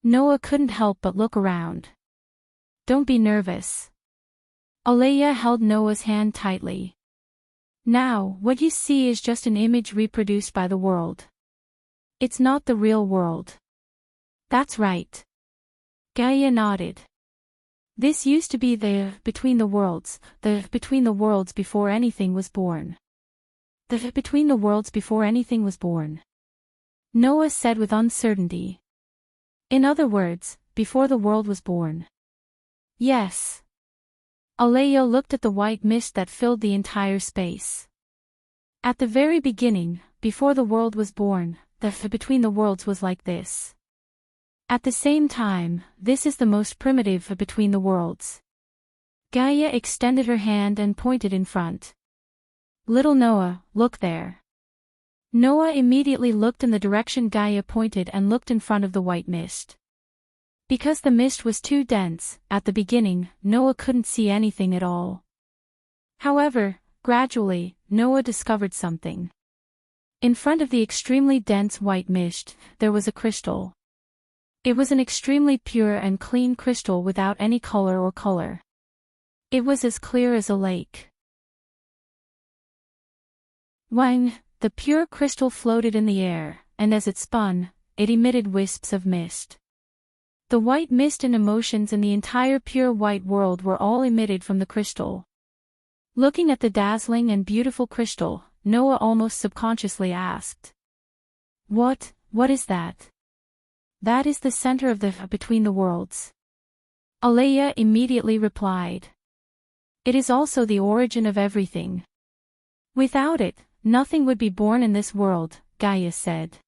Noah couldn't help but look around. Don't be nervous. Alea held Noah's hand tightly. Now, what you see is just an image reproduced by the world. It's not the real world. That's right. Gaia nodded. This used to be the between the worlds before anything was born. The between the worlds before anything was born. Noah said with uncertainty. In other words, before the world was born. Yes. Alea looked at the white mist that filled the entire space. At the very beginning, before the world was born, the between the worlds was like this. At the same time, this is the most primitive between the worlds. Gaia extended her hand and pointed in front. Little Noah, look there. Noah immediately looked in the direction Gaia pointed and looked in front of the white mist. Because the mist was too dense, at the beginning, Noah couldn't see anything at all. However, gradually, Noah discovered something. In front of the extremely dense white mist, there was a crystal. It was an extremely pure and clean crystal without any color. It was as clear as a lake. When the pure crystal floated in the air, and as it spun, it emitted wisps of mist. The white mist and emotions in the entire pure white world were all emitted from the crystal. Looking at the dazzling and beautiful crystal, Noah almost subconsciously asked. What is that? That is the center of the between the worlds. Alea immediately replied. It is also the origin of everything. Without it, nothing would be born in this world, Gaia said.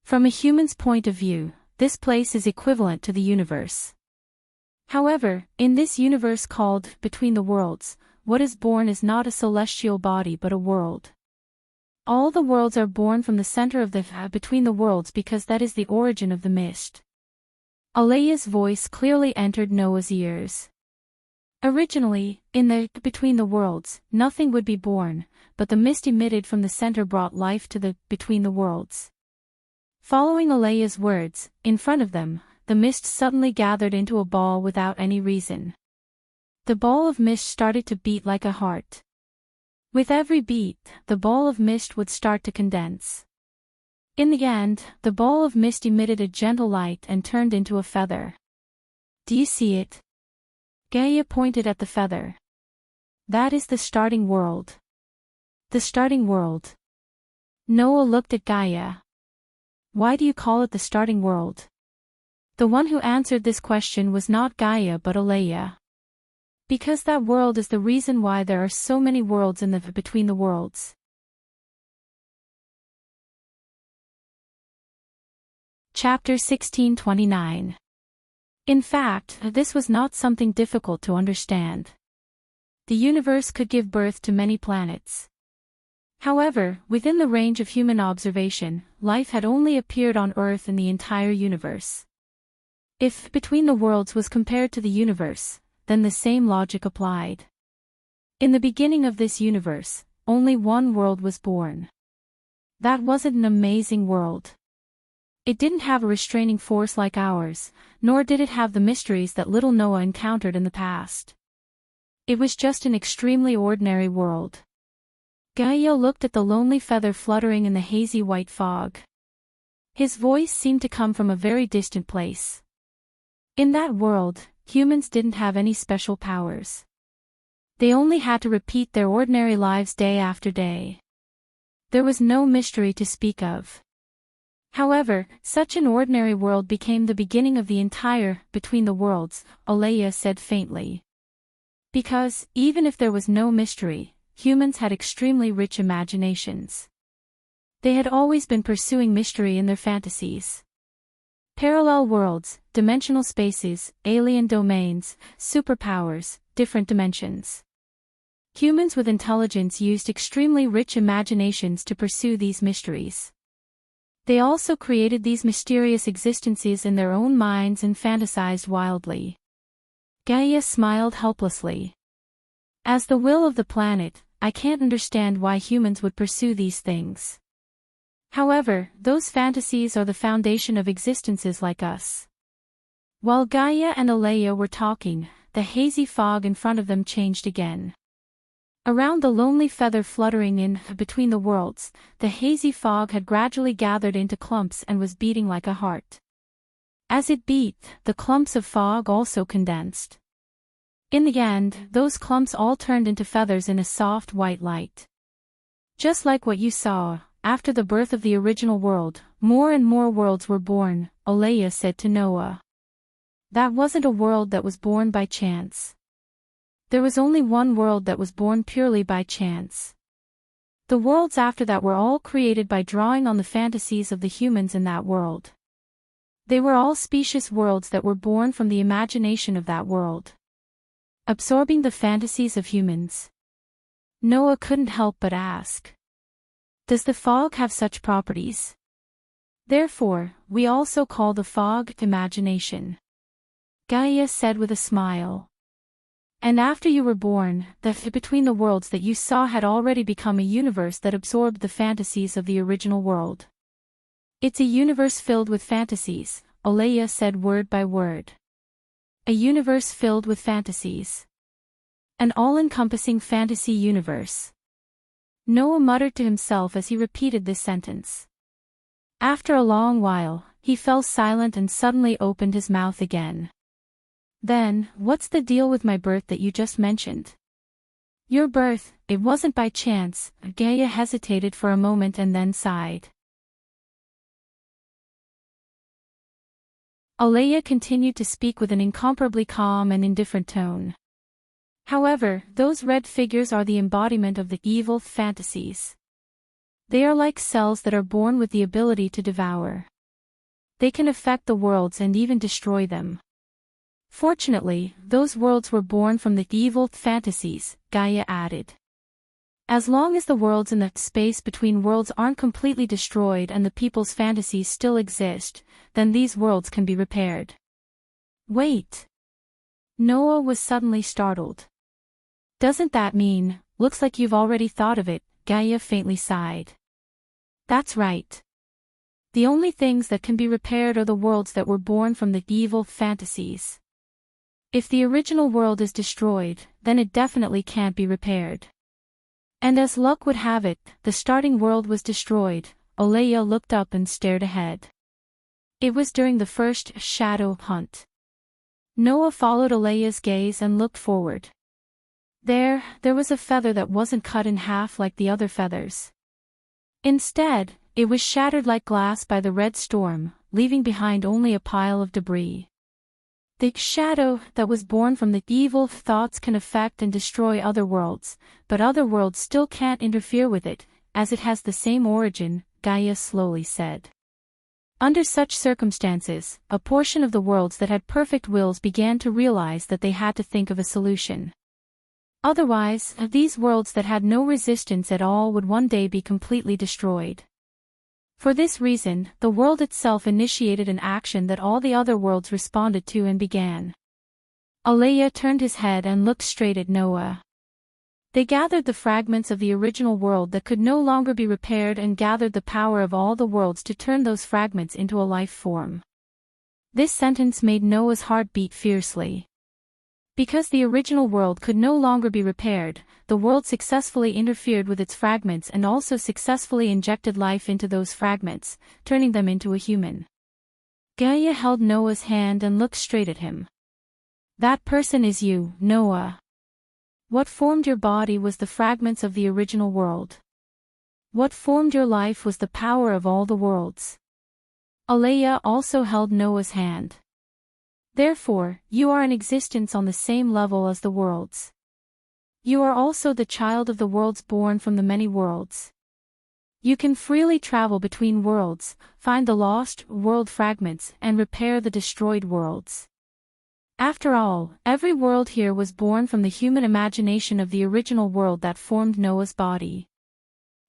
From a human's point of view, this place is equivalent to the universe. However, in this universe called between the worlds, what is born is not a celestial body but a world. All the worlds are born from the center of the between the worlds because that is the origin of the mist. Alea's voice clearly entered Noah's ears. Originally, in the between the worlds, nothing would be born, but the mist emitted from the center brought life to the between the worlds. Following Alea's words, in front of them, the mist suddenly gathered into a ball without any reason. The ball of mist started to beat like a heart. With every beat, the ball of mist would start to condense. In the end, the ball of mist emitted a gentle light and turned into a feather. Do you see it? Gaia pointed at the feather. That is the starting world. The starting world. Noah looked at Gaia. Why do you call it the starting world? The one who answered this question was not Gaia but Alea. Because that world is the reason why there are so many worlds in the between the worlds. Chapter 1629. In fact, this was not something difficult to understand. The universe could give birth to many planets. However, within the range of human observation, life had only appeared on Earth in the entire universe. If between the worlds was compared to the universe, then the same logic applied. In the beginning of this universe, only one world was born. That wasn't an amazing world. It didn't have a restraining force like ours, nor did it have the mysteries that little Noah encountered in the past. It was just an extremely ordinary world. Gaia looked at the lonely feather fluttering in the hazy white fog. His voice seemed to come from a very distant place. In that world, humans didn't have any special powers. They only had to repeat their ordinary lives day after day. There was no mystery to speak of. However, such an ordinary world became the beginning of the entire between the worlds, Alea said faintly. Because, even if there was no mystery, humans had extremely rich imaginations. They had always been pursuing mystery in their fantasies. Parallel worlds, dimensional spaces, alien domains, superpowers, different dimensions. Humans with intelligence used extremely rich imaginations to pursue these mysteries. They also created these mysterious existences in their own minds and fantasized wildly. Gaia smiled helplessly. As the will of the planet, I can't understand why humans would pursue these things. However, those fantasies are the foundation of existences like us. While Gaia and Alea were talking, the hazy fog in front of them changed again. Around the lonely feather fluttering in between the worlds, the hazy fog had gradually gathered into clumps and was beating like a heart. As it beat, the clumps of fog also condensed. In the end, those clumps all turned into feathers in a soft white light. Just like what you saw, after the birth of the original world, more and more worlds were born, Alea said to Noah. That wasn't a world that was born by chance. There was only one world that was born purely by chance. The worlds after that were all created by drawing on the fantasies of the humans in that world. They were all specious worlds that were born from the imagination of that world, absorbing the fantasies of humans. Noah couldn't help but ask, does the fog have such properties? Therefore, we also call the fog imagination. Gaia said with a smile. And after you were born, the between the worlds that you saw had already become a universe that absorbed the fantasies of the original world. It's a universe filled with fantasies, Alea said word by word. A universe filled with fantasies. An all-encompassing fantasy universe. Noah muttered to himself as he repeated this sentence. After a long while, he fell silent and suddenly opened his mouth again. Then, what's the deal with my birth that you just mentioned? Your birth, it wasn't by chance. Gaia hesitated for a moment and then sighed. Alea continued to speak with an incomparably calm and indifferent tone. However, those red figures are the embodiment of the evil fantasies. They are like cells that are born with the ability to devour. They can affect the worlds and even destroy them. Fortunately, those worlds were born from the evil fantasies, Gaia added. As long as the worlds in the space between worlds aren't completely destroyed and the people's fantasies still exist, then these worlds can be repaired. Wait. Noah was suddenly startled. Doesn't that mean, looks like you've already thought of it, Gaia faintly sighed. That's right. The only things that can be repaired are the worlds that were born from the evil fantasies. If the original world is destroyed, then it definitely can't be repaired. And as luck would have it, the starting world was destroyed. Alea looked up and stared ahead. It was during the first shadow hunt. Noah followed Alea's gaze and looked forward. There was a feather that wasn't cut in half like the other feathers. Instead, it was shattered like glass by the red storm, leaving behind only a pile of debris. The shadow that was born from the evil thoughts can affect and destroy other worlds, but other worlds still can't interfere with it, as it has the same origin, Gaia slowly said. Under such circumstances, a portion of the worlds that had perfect wills began to realize that they had to think of a solution. Otherwise, these worlds that had no resistance at all would one day be completely destroyed. For this reason, the world itself initiated an action that all the other worlds responded to and began. Alea turned his head and looked straight at Noah. They gathered the fragments of the original world that could no longer be repaired and gathered the power of all the worlds to turn those fragments into a life form. This sentence made Noah's heart beat fiercely. Because the original world could no longer be repaired, the world successfully interfered with its fragments and also successfully injected life into those fragments, turning them into a human. Gaia held Noah's hand and looked straight at him. That person is you, Noah. What formed your body was the fragments of the original world. What formed your life was the power of all the worlds. Alea also held Noah's hand. Therefore, you are in existence on the same level as the worlds. You are also the child of the worlds born from the many worlds. You can freely travel between worlds, find the lost world fragments, and repair the destroyed worlds. After all, every world here was born from the human imagination of the original world that formed Noah's body.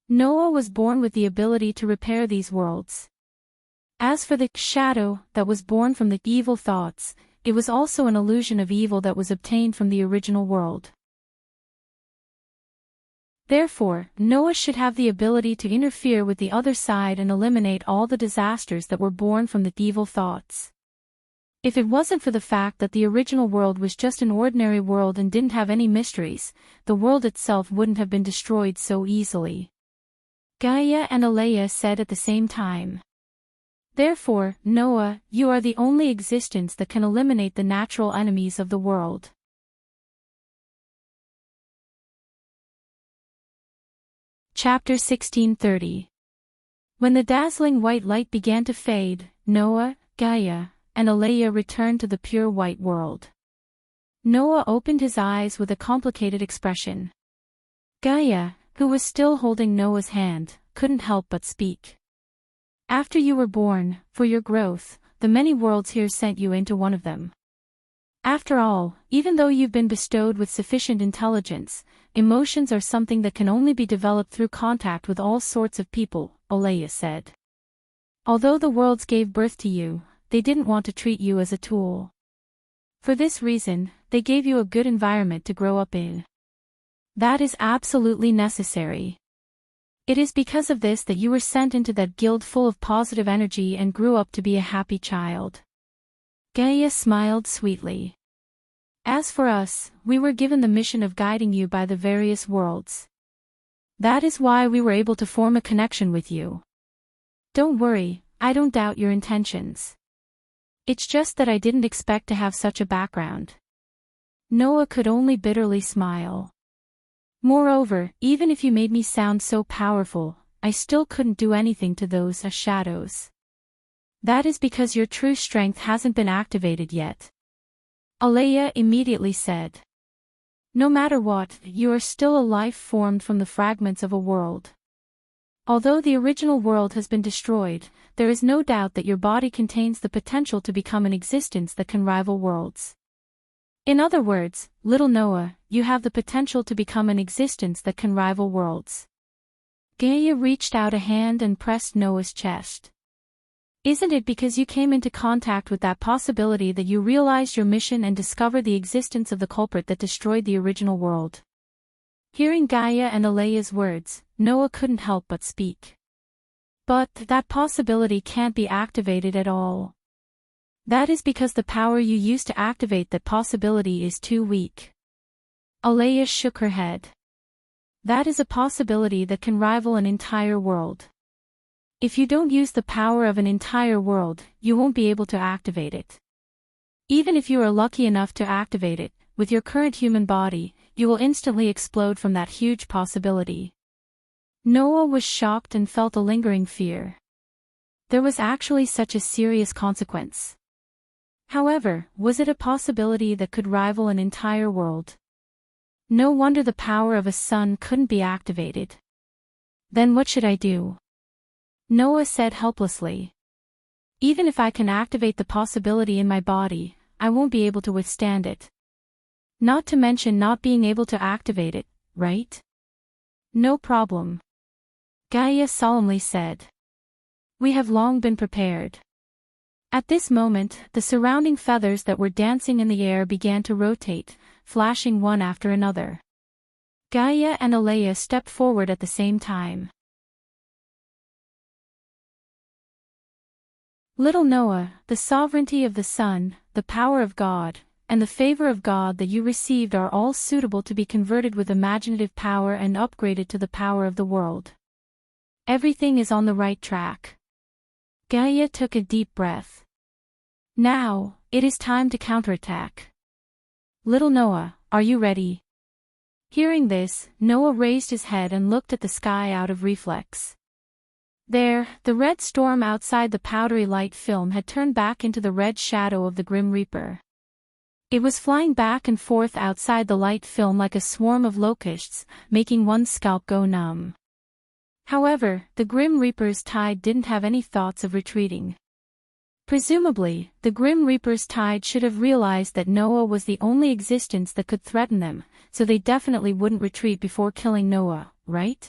Noah was born with the ability to repair these worlds. As for the shadow that was born from the evil thoughts, it was also an illusion of evil that was obtained from the original world. Therefore, Noah should have the ability to interfere with the other side and eliminate all the disasters that were born from the evil thoughts. If it wasn't for the fact that the original world was just an ordinary world and didn't have any mysteries, the world itself wouldn't have been destroyed so easily. Gaia and Alea said at the same time. Therefore, Noah, you are the only existence that can eliminate the natural enemies of the world. Chapter 1630. When the dazzling white light began to fade, Noah, Gaia, and Alea returned to the pure white world. Noah opened his eyes with a complicated expression. Gaia, who was still holding Noah's hand, couldn't help but speak. After you were born, for your growth, the many worlds here sent you into one of them. After all, even though you've been bestowed with sufficient intelligence, emotions are something that can only be developed through contact with all sorts of people, Alea said. Although the worlds gave birth to you, they didn't want to treat you as a tool. For this reason, they gave you a good environment to grow up in. That is absolutely necessary. It is because of this that you were sent into that guild full of positive energy and grew up to be a happy child. Gaia smiled sweetly. As for us, we were given the mission of guiding you by the various worlds. That is why we were able to form a connection with you. Don't worry, I don't doubt your intentions. It's just that I didn't expect to have such a background. Noah could only bitterly smile. Moreover, even if you made me sound so powerful, I still couldn't do anything to those shadows. That is because your true strength hasn't been activated yet. Alea immediately said. No matter what, you are still a life formed from the fragments of a world. Although the original world has been destroyed, there is no doubt that your body contains the potential to become an existence that can rival worlds. In other words, little Noah, you have the potential to become an existence that can rival worlds. Gaia reached out a hand and pressed Noah's chest. Isn't it because you came into contact with that possibility that you realized your mission and discovered the existence of the culprit that destroyed the original world? Hearing Gaia and Alea's words, Noah couldn't help but speak. But that possibility can't be activated at all. That is because the power you use to activate that possibility is too weak. Alea shook her head. That is a possibility that can rival an entire world. If you don't use the power of an entire world, you won't be able to activate it. Even if you are lucky enough to activate it, with your current human body, you will instantly explode from that huge possibility. Noah was shocked and felt a lingering fear. There was actually such a serious consequence. However, was it a possibility that could rival an entire world? No wonder the power of a sun couldn't be activated. Then what should I do? Noah said helplessly. Even if I can activate the possibility in my body, I won't be able to withstand it. Not to mention not being able to activate it, right? No problem. Gaia solemnly said. We have long been prepared. At this moment, the surrounding feathers that were dancing in the air began to rotate, flashing one after another. Gaia and Alea stepped forward at the same time. Little Noah, the sovereignty of the sun, the power of God, and the favor of God that you received are all suitable to be converted with imaginative power and upgraded to the power of the world. Everything is on the right track. Gaia took a deep breath. Now, it is time to counterattack. Little Noah, are you ready? Hearing this, Noah raised his head and looked at the sky out of reflex. There, the red storm outside the powdery light film had turned back into the red shadow of the Grim Reaper. It was flying back and forth outside the light film like a swarm of locusts, making one's scalp go numb. However, the Grim Reaper's tide didn't have any thoughts of retreating. Presumably, the Grim Reaper's tide should have realized that Noah was the only existence that could threaten them, so they definitely wouldn't retreat before killing Noah, right?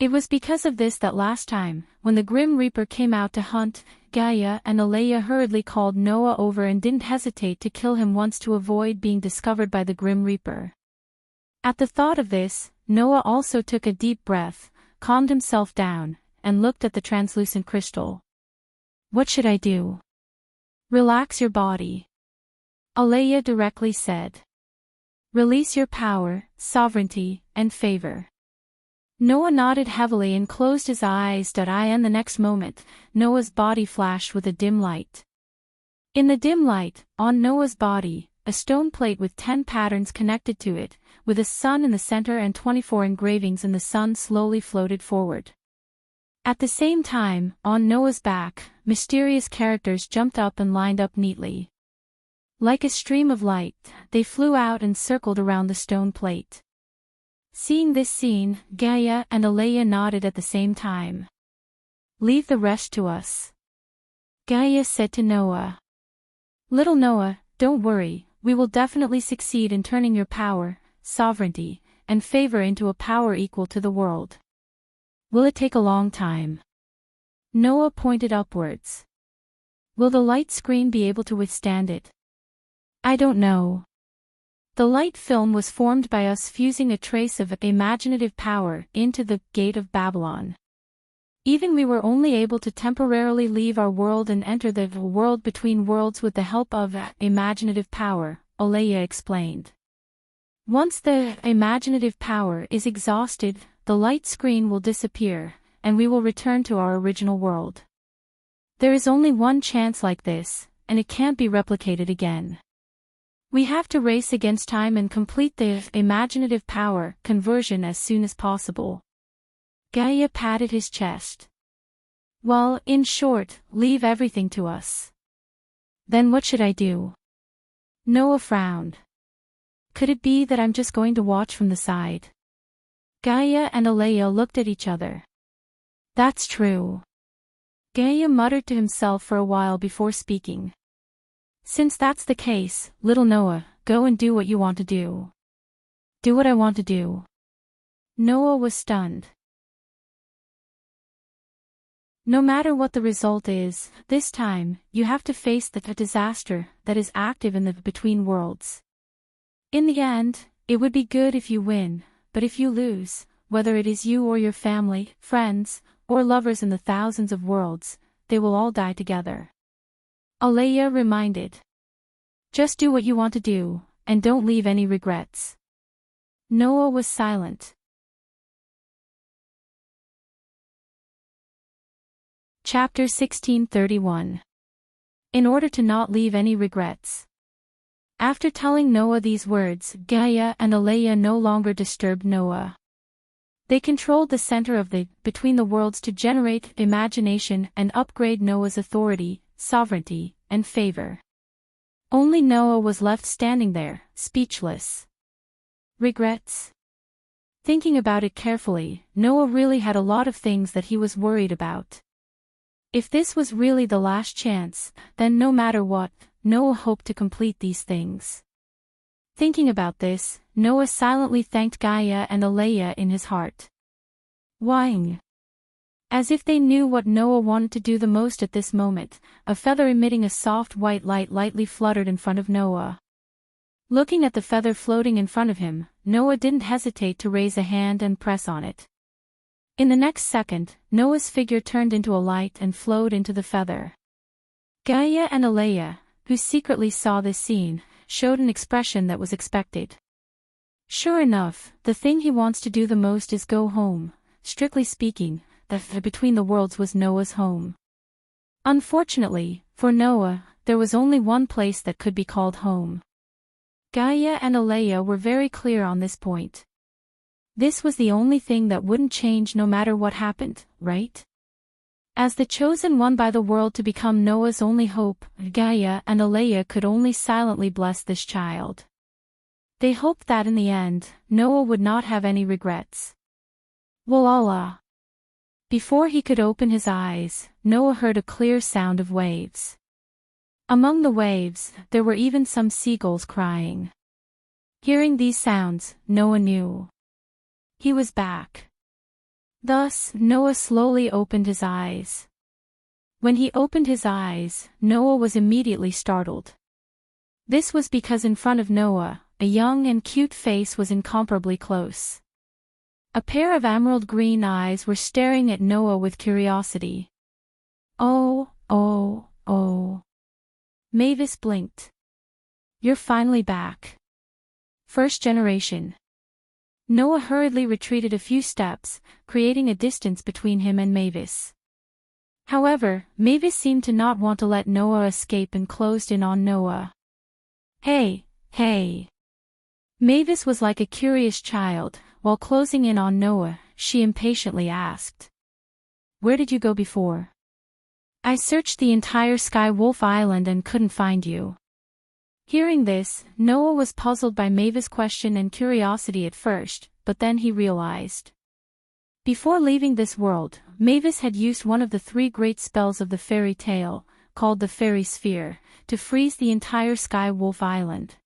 It was because of this that last time, when the Grim Reaper came out to hunt, Gaia and Alea hurriedly called Noah over and didn't hesitate to kill him once to avoid being discovered by the Grim Reaper. At the thought of this, Noah also took a deep breath, calmed himself down, and looked at the translucent crystal. What should I do? Relax your body. Alea directly said. Release your power, sovereignty, and favor. Noah nodded heavily and closed his eyes. And the next moment, Noah's body flashed with a dim light. In the dim light, on Noah's body, a stone plate with 10 patterns connected to it, with a sun in the center and 24 engravings in the sun slowly floated forward. At the same time, on Noah's back, mysterious characters jumped up and lined up neatly. Like a stream of light, they flew out and circled around the stone plate. Seeing this scene, Gaia and Alea nodded at the same time. Leave the rest to us. Gaia said to Noah. Little Noah, don't worry, we will definitely succeed in turning your power, sovereignty, and favor into a power equal to the world. Will it take a long time? Noah pointed upwards. Will the light screen be able to withstand it? I don't know. The light film was formed by us fusing a trace of imaginative power into the gate of Babylon. Even we were only able to temporarily leave our world and enter the world between worlds with the help of imaginative power, Alea explained. Once the imaginative power is exhausted, the light screen will disappear, and we will return to our original world. There is only one chance like this, and it can't be replicated again. We have to race against time and complete the imaginative power conversion as soon as possible. Gaia patted his chest. Well, in short, leave everything to us. Then what should I do? Noah frowned. Could it be that I'm just going to watch from the side? Gaia and Alea looked at each other. That's true. Gaia muttered to himself for a while before speaking. Since that's the case, little Noah, go and do what you want to do. Do what I want to do. Noah was stunned. No matter what the result is, this time, you have to face the disaster that is active in the between worlds. In the end, it would be good if you win, but if you lose, whether it is you or your family, friends, or lovers in the thousands of worlds, they will all die together. Alea reminded. Just do what you want to do, and don't leave any regrets. Noah was silent. Chapter 1631. In order to not leave any regrets. After telling Noah these words, Gaia and Alea no longer disturbed Noah. They controlled the center of the between the worlds to generate imagination and upgrade Noah's authority, sovereignty, and favor. Only Noah was left standing there, speechless. Regrets? Thinking about it carefully, Noah really had a lot of things that he was worried about. If this was really the last chance, then no matter what, Noah hoped to complete these things. Thinking about this, Noah silently thanked Gaia and Alea in his heart. Whing. As if they knew what Noah wanted to do the most at this moment, a feather emitting a soft white light lightly fluttered in front of Noah. Looking at the feather floating in front of him, Noah didn't hesitate to raise a hand and press on it. In the next second, Noah's figure turned into a light and flowed into the feather. Gaia and Alea, who secretly saw this scene, showed an expression that was expected. Sure enough, the thing he wants to do the most is go home. Strictly speaking, the between the worlds was Noah's home. Unfortunately, for Noah, there was only one place that could be called home. Gaia and Alea were very clear on this point. This was the only thing that wouldn't change no matter what happened, right? As the chosen one by the world to become Noah's only hope, Gaia and Alea could only silently bless this child. They hoped that in the end, Noah would not have any regrets. Wallah. Before he could open his eyes, Noah heard a clear sound of waves. Among the waves, there were even some seagulls crying. Hearing these sounds, Noah knew he was back. Thus, Noah slowly opened his eyes. When he opened his eyes, Noah was immediately startled. This was because in front of Noah, a young and cute face was incomparably close. A pair of emerald green eyes were staring at Noah with curiosity. Oh, oh, oh. Mavis blinked. You're finally back. First generation. Noah hurriedly retreated a few steps, creating a distance between him and Mavis. However, Mavis seemed to not want to let Noah escape and closed in on Noah. Hey, hey. Mavis was like a curious child. While closing in on Noah, she impatiently asked, "Where did you go before? I searched the entire Sky Wolf Island and couldn't find you." Hearing this, Noah was puzzled by Mavis' question and curiosity at first, but then he realized. Before leaving this world, Mavis had used one of the 3 great spells of the fairy tale, called the Fairy Sphere, to freeze the entire Sky Wolf Island.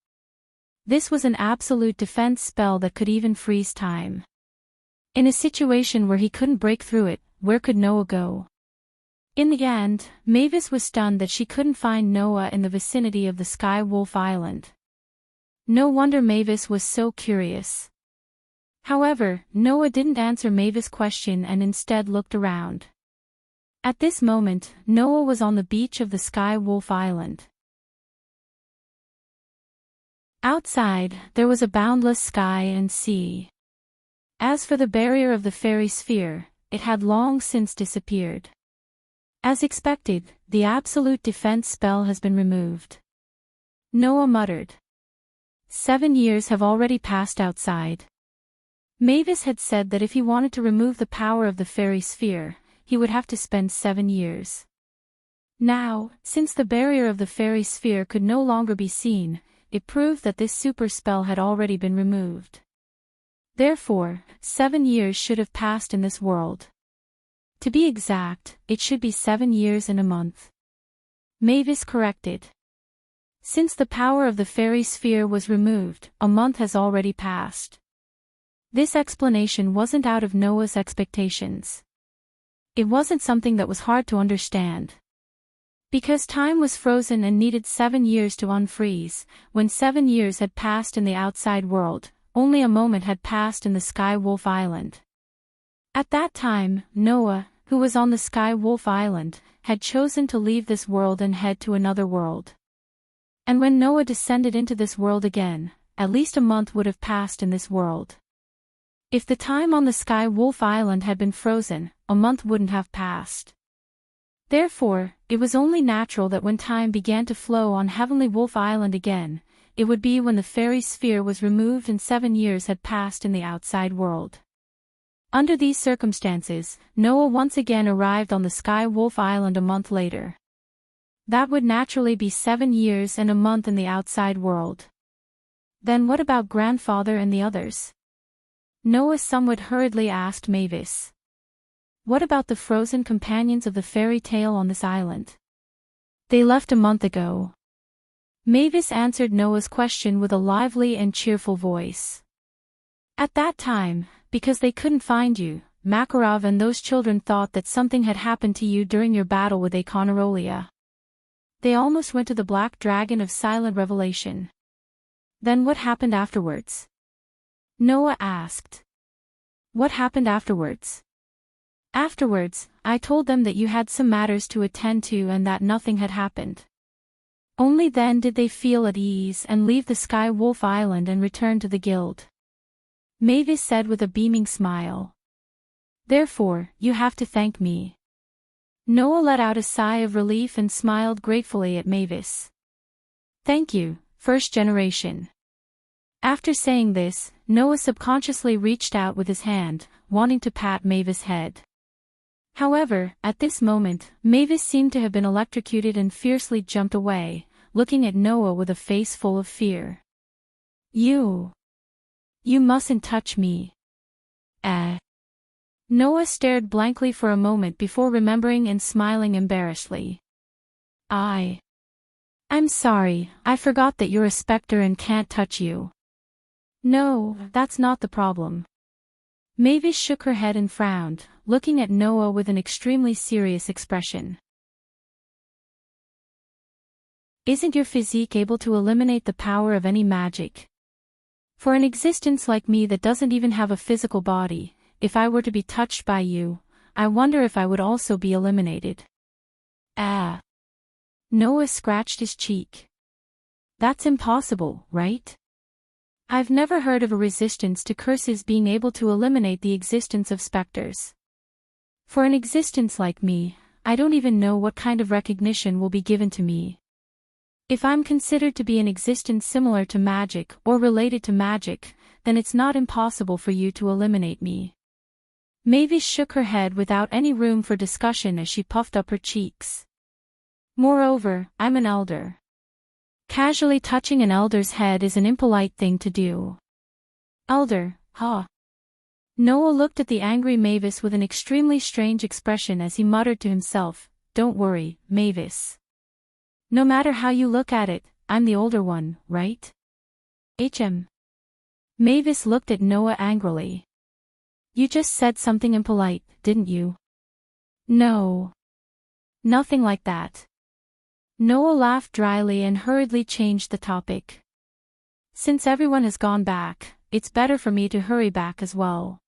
This was an absolute defense spell that could even freeze time. In a situation where he couldn't break through it, where could Noah go? In the end, Mavis was stunned that she couldn't find Noah in the vicinity of the Sky Wolf Island. No wonder Mavis was so curious. However, Noah didn't answer Mavis' question and instead looked around. At this moment, Noah was on the beach of the Sky Wolf Island. Outside, there was a boundless sky and sea. As for the barrier of the fairy sphere, it had long since disappeared. As expected, the absolute defense spell has been removed. Noah muttered. 7 years have already passed outside. Mavis had said that if he wanted to remove the power of the fairy sphere, he would have to spend 7 years. Now, since the barrier of the fairy sphere could no longer be seen, it proved that this super spell had already been removed. Therefore, 7 years should have passed in this world. To be exact, it should be 7 years and a month. Mavis corrected. Since the power of the fairy sphere was removed, a month has already passed. This explanation wasn't out of Noah's expectations. It wasn't something that was hard to understand. Because time was frozen and needed 7 years to unfreeze, when 7 years had passed in the outside world, only a moment had passed in the Sky Wolf Island. At that time, Noah, who was on the Sky Wolf Island, had chosen to leave this world and head to another world. And when Noah descended into this world again, at least a month would have passed in this world. If the time on the Sky Wolf Island had been frozen, a month wouldn't have passed. Therefore, it was only natural that when time began to flow on Heavenly Wolf Island again, it would be when the fairy sphere was removed and 7 years had passed in the outside world. Under these circumstances, Noah once again arrived on the Sky Wolf Island a month later. That would naturally be 7 years and a month in the outside world. Then what about grandfather and the others? Noah somewhat hurriedly asked Mavis. What about the frozen companions of the fairy tale on this island? They left a month ago. Mavis answered Noah's question with a lively and cheerful voice. At that time, because they couldn't find you, Makarov and those children thought that something had happened to you during your battle with Akonarolia. They almost went to the Black Dragon of Silent Revelation. Then what happened afterwards? Noah asked. What happened afterwards? Afterwards, I told them that you had some matters to attend to and that nothing had happened. Only then did they feel at ease and leave the Sky Wolf Island and return to the guild. Mavis said with a beaming smile. Therefore, you have to thank me. Noah let out a sigh of relief and smiled gratefully at Mavis. Thank you, first generation. After saying this, Noah subconsciously reached out with his hand, wanting to pat Mavis' head. However, at this moment, Mavis seemed to have been electrocuted and fiercely jumped away, looking at Noah with a face full of fear. You mustn't touch me. Noah stared blankly for a moment before remembering and smiling embarrassedly. I'm sorry, I forgot that you're a specter and can't touch you. No, that's not the problem. Mavis shook her head and frowned, looking at Noah with an extremely serious expression. Isn't your physique able to eliminate the power of any magic? For an existence like me that doesn't even have a physical body, if I were to be touched by you, I wonder if I would also be eliminated. Ah. Noah scratched his cheek. That's impossible, right? I've never heard of a resistance to curses being able to eliminate the existence of specters. For an existence like me, I don't even know what kind of recognition will be given to me. If I'm considered to be an existence similar to magic or related to magic, then it's not impossible for you to eliminate me. Mavis shook her head without any room for discussion as she puffed up her cheeks. Moreover, I'm an elder. Casually touching an elder's head is an impolite thing to do. Elder, huh? Noah looked at the angry Mavis with an extremely strange expression as he muttered to himself, "Don't worry, Mavis. No matter how you look at it, I'm the older one, right?" Mavis looked at Noah angrily. You just said something impolite, didn't you? No. Nothing like that. Noah laughed dryly and hurriedly changed the topic. Since everyone has gone back, it's better for me to hurry back as well.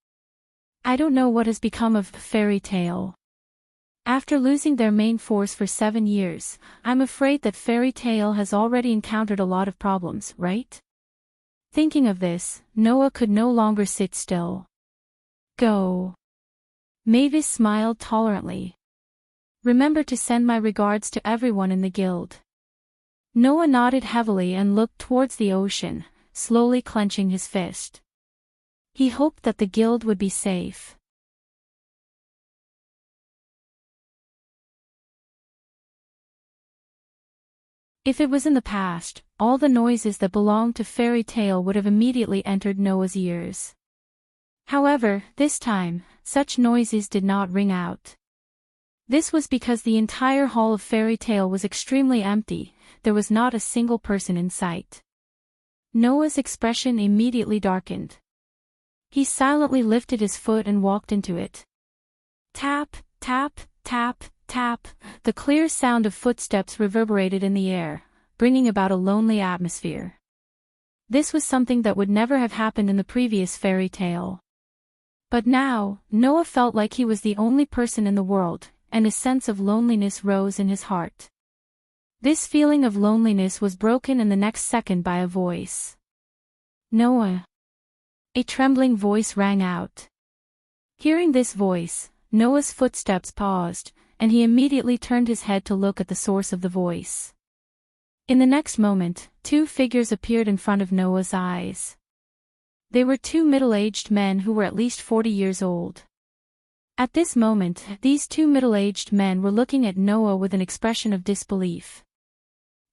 I don't know what has become of Fairy Tale. After losing their main force for 7 years, I'm afraid that Fairy Tale has already encountered a lot of problems, right? Thinking of this, Noah could no longer sit still. Go. Mavis smiled tolerantly. Remember to send my regards to everyone in the guild. Noah nodded heavily and looked towards the ocean, slowly clenching his fist. He hoped that the guild would be safe. If it was in the past, all the noises that belonged to Fairy Tale would have immediately entered Noah's ears. However, this time, such noises did not ring out. This was because the entire hall of Fairy Tale was extremely empty, there was not a single person in sight. Noah's expression immediately darkened. He silently lifted his foot and walked into it. Tap, tap, tap, tap, the clear sound of footsteps reverberated in the air, bringing about a lonely atmosphere. This was something that would never have happened in the previous Fairy Tale. But now, Noah felt like he was the only person in the world, and a sense of loneliness rose in his heart. This feeling of loneliness was broken in the next second by a voice. Noah. A trembling voice rang out. Hearing this voice, Noah's footsteps paused, and he immediately turned his head to look at the source of the voice. In the next moment, 2 figures appeared in front of Noah's eyes. They were 2 middle-aged men who were at least 40 years old. At this moment, these 2 middle-aged men were looking at Noah with an expression of disbelief.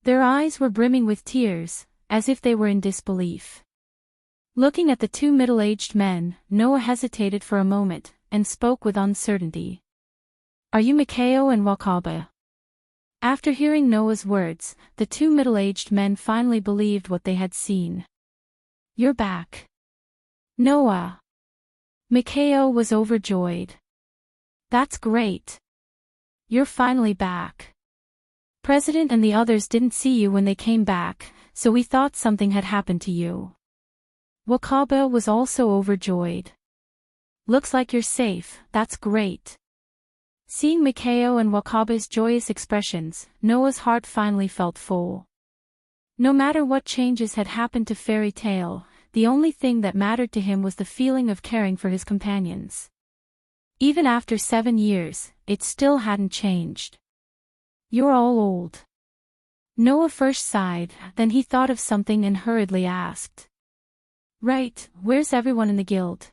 Their eyes were brimming with tears, as if they were in disbelief. Looking at the 2 middle-aged men, Noah hesitated for a moment, and spoke with uncertainty. Are you Mikhail and Wakaba? After hearing Noah's words, the 2 middle-aged men finally believed what they had seen. You're back. Noah. Mikhail was overjoyed. That's great. You're finally back. President and the others didn't see you when they came back, so we thought something had happened to you. Wakaba was also overjoyed. Looks like you're safe, that's great. Seeing Mikhail and Wakaba's joyous expressions, Noah's heart finally felt full. No matter what changes had happened to Fairy Tale, the only thing that mattered to him was the feeling of caring for his companions. Even after 7 years, it still hadn't changed. You're all old. Noah first sighed, then he thought of something and hurriedly asked. Right, where's everyone in the guild?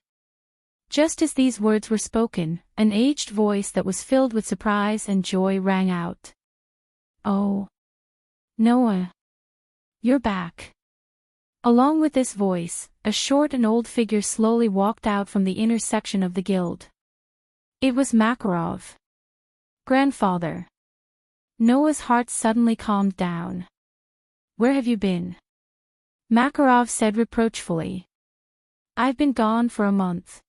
Just as these words were spoken, an aged voice that was filled with surprise and joy rang out. Oh. Noah. You're back. Along with this voice, a short and old figure slowly walked out from the inner section of the guild. It was Makarov. Grandfather. Noah's heart suddenly calmed down. Where have you been? Makarov said reproachfully. I've been gone for a month.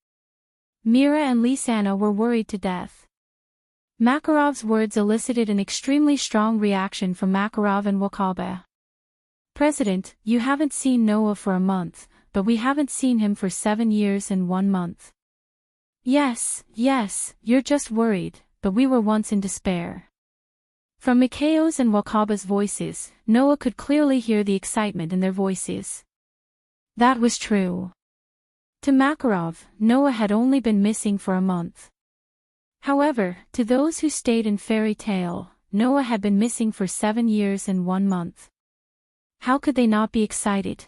Mira and Lisana were worried to death. Makarov's words elicited an extremely strong reaction from Makarov and Wakaba. President, you haven't seen Noah for a month, but we haven't seen him for 7 years and 1 month. Yes, you're just worried, but we were once in despair. From Mikao's and Wakaba's voices, Noah could clearly hear the excitement in their voices. That was true. To Makarov, Noah had only been missing for a month. However, to those who stayed in Fairy Tale, Noah had been missing for 7 years and 1 month. How could they not be excited?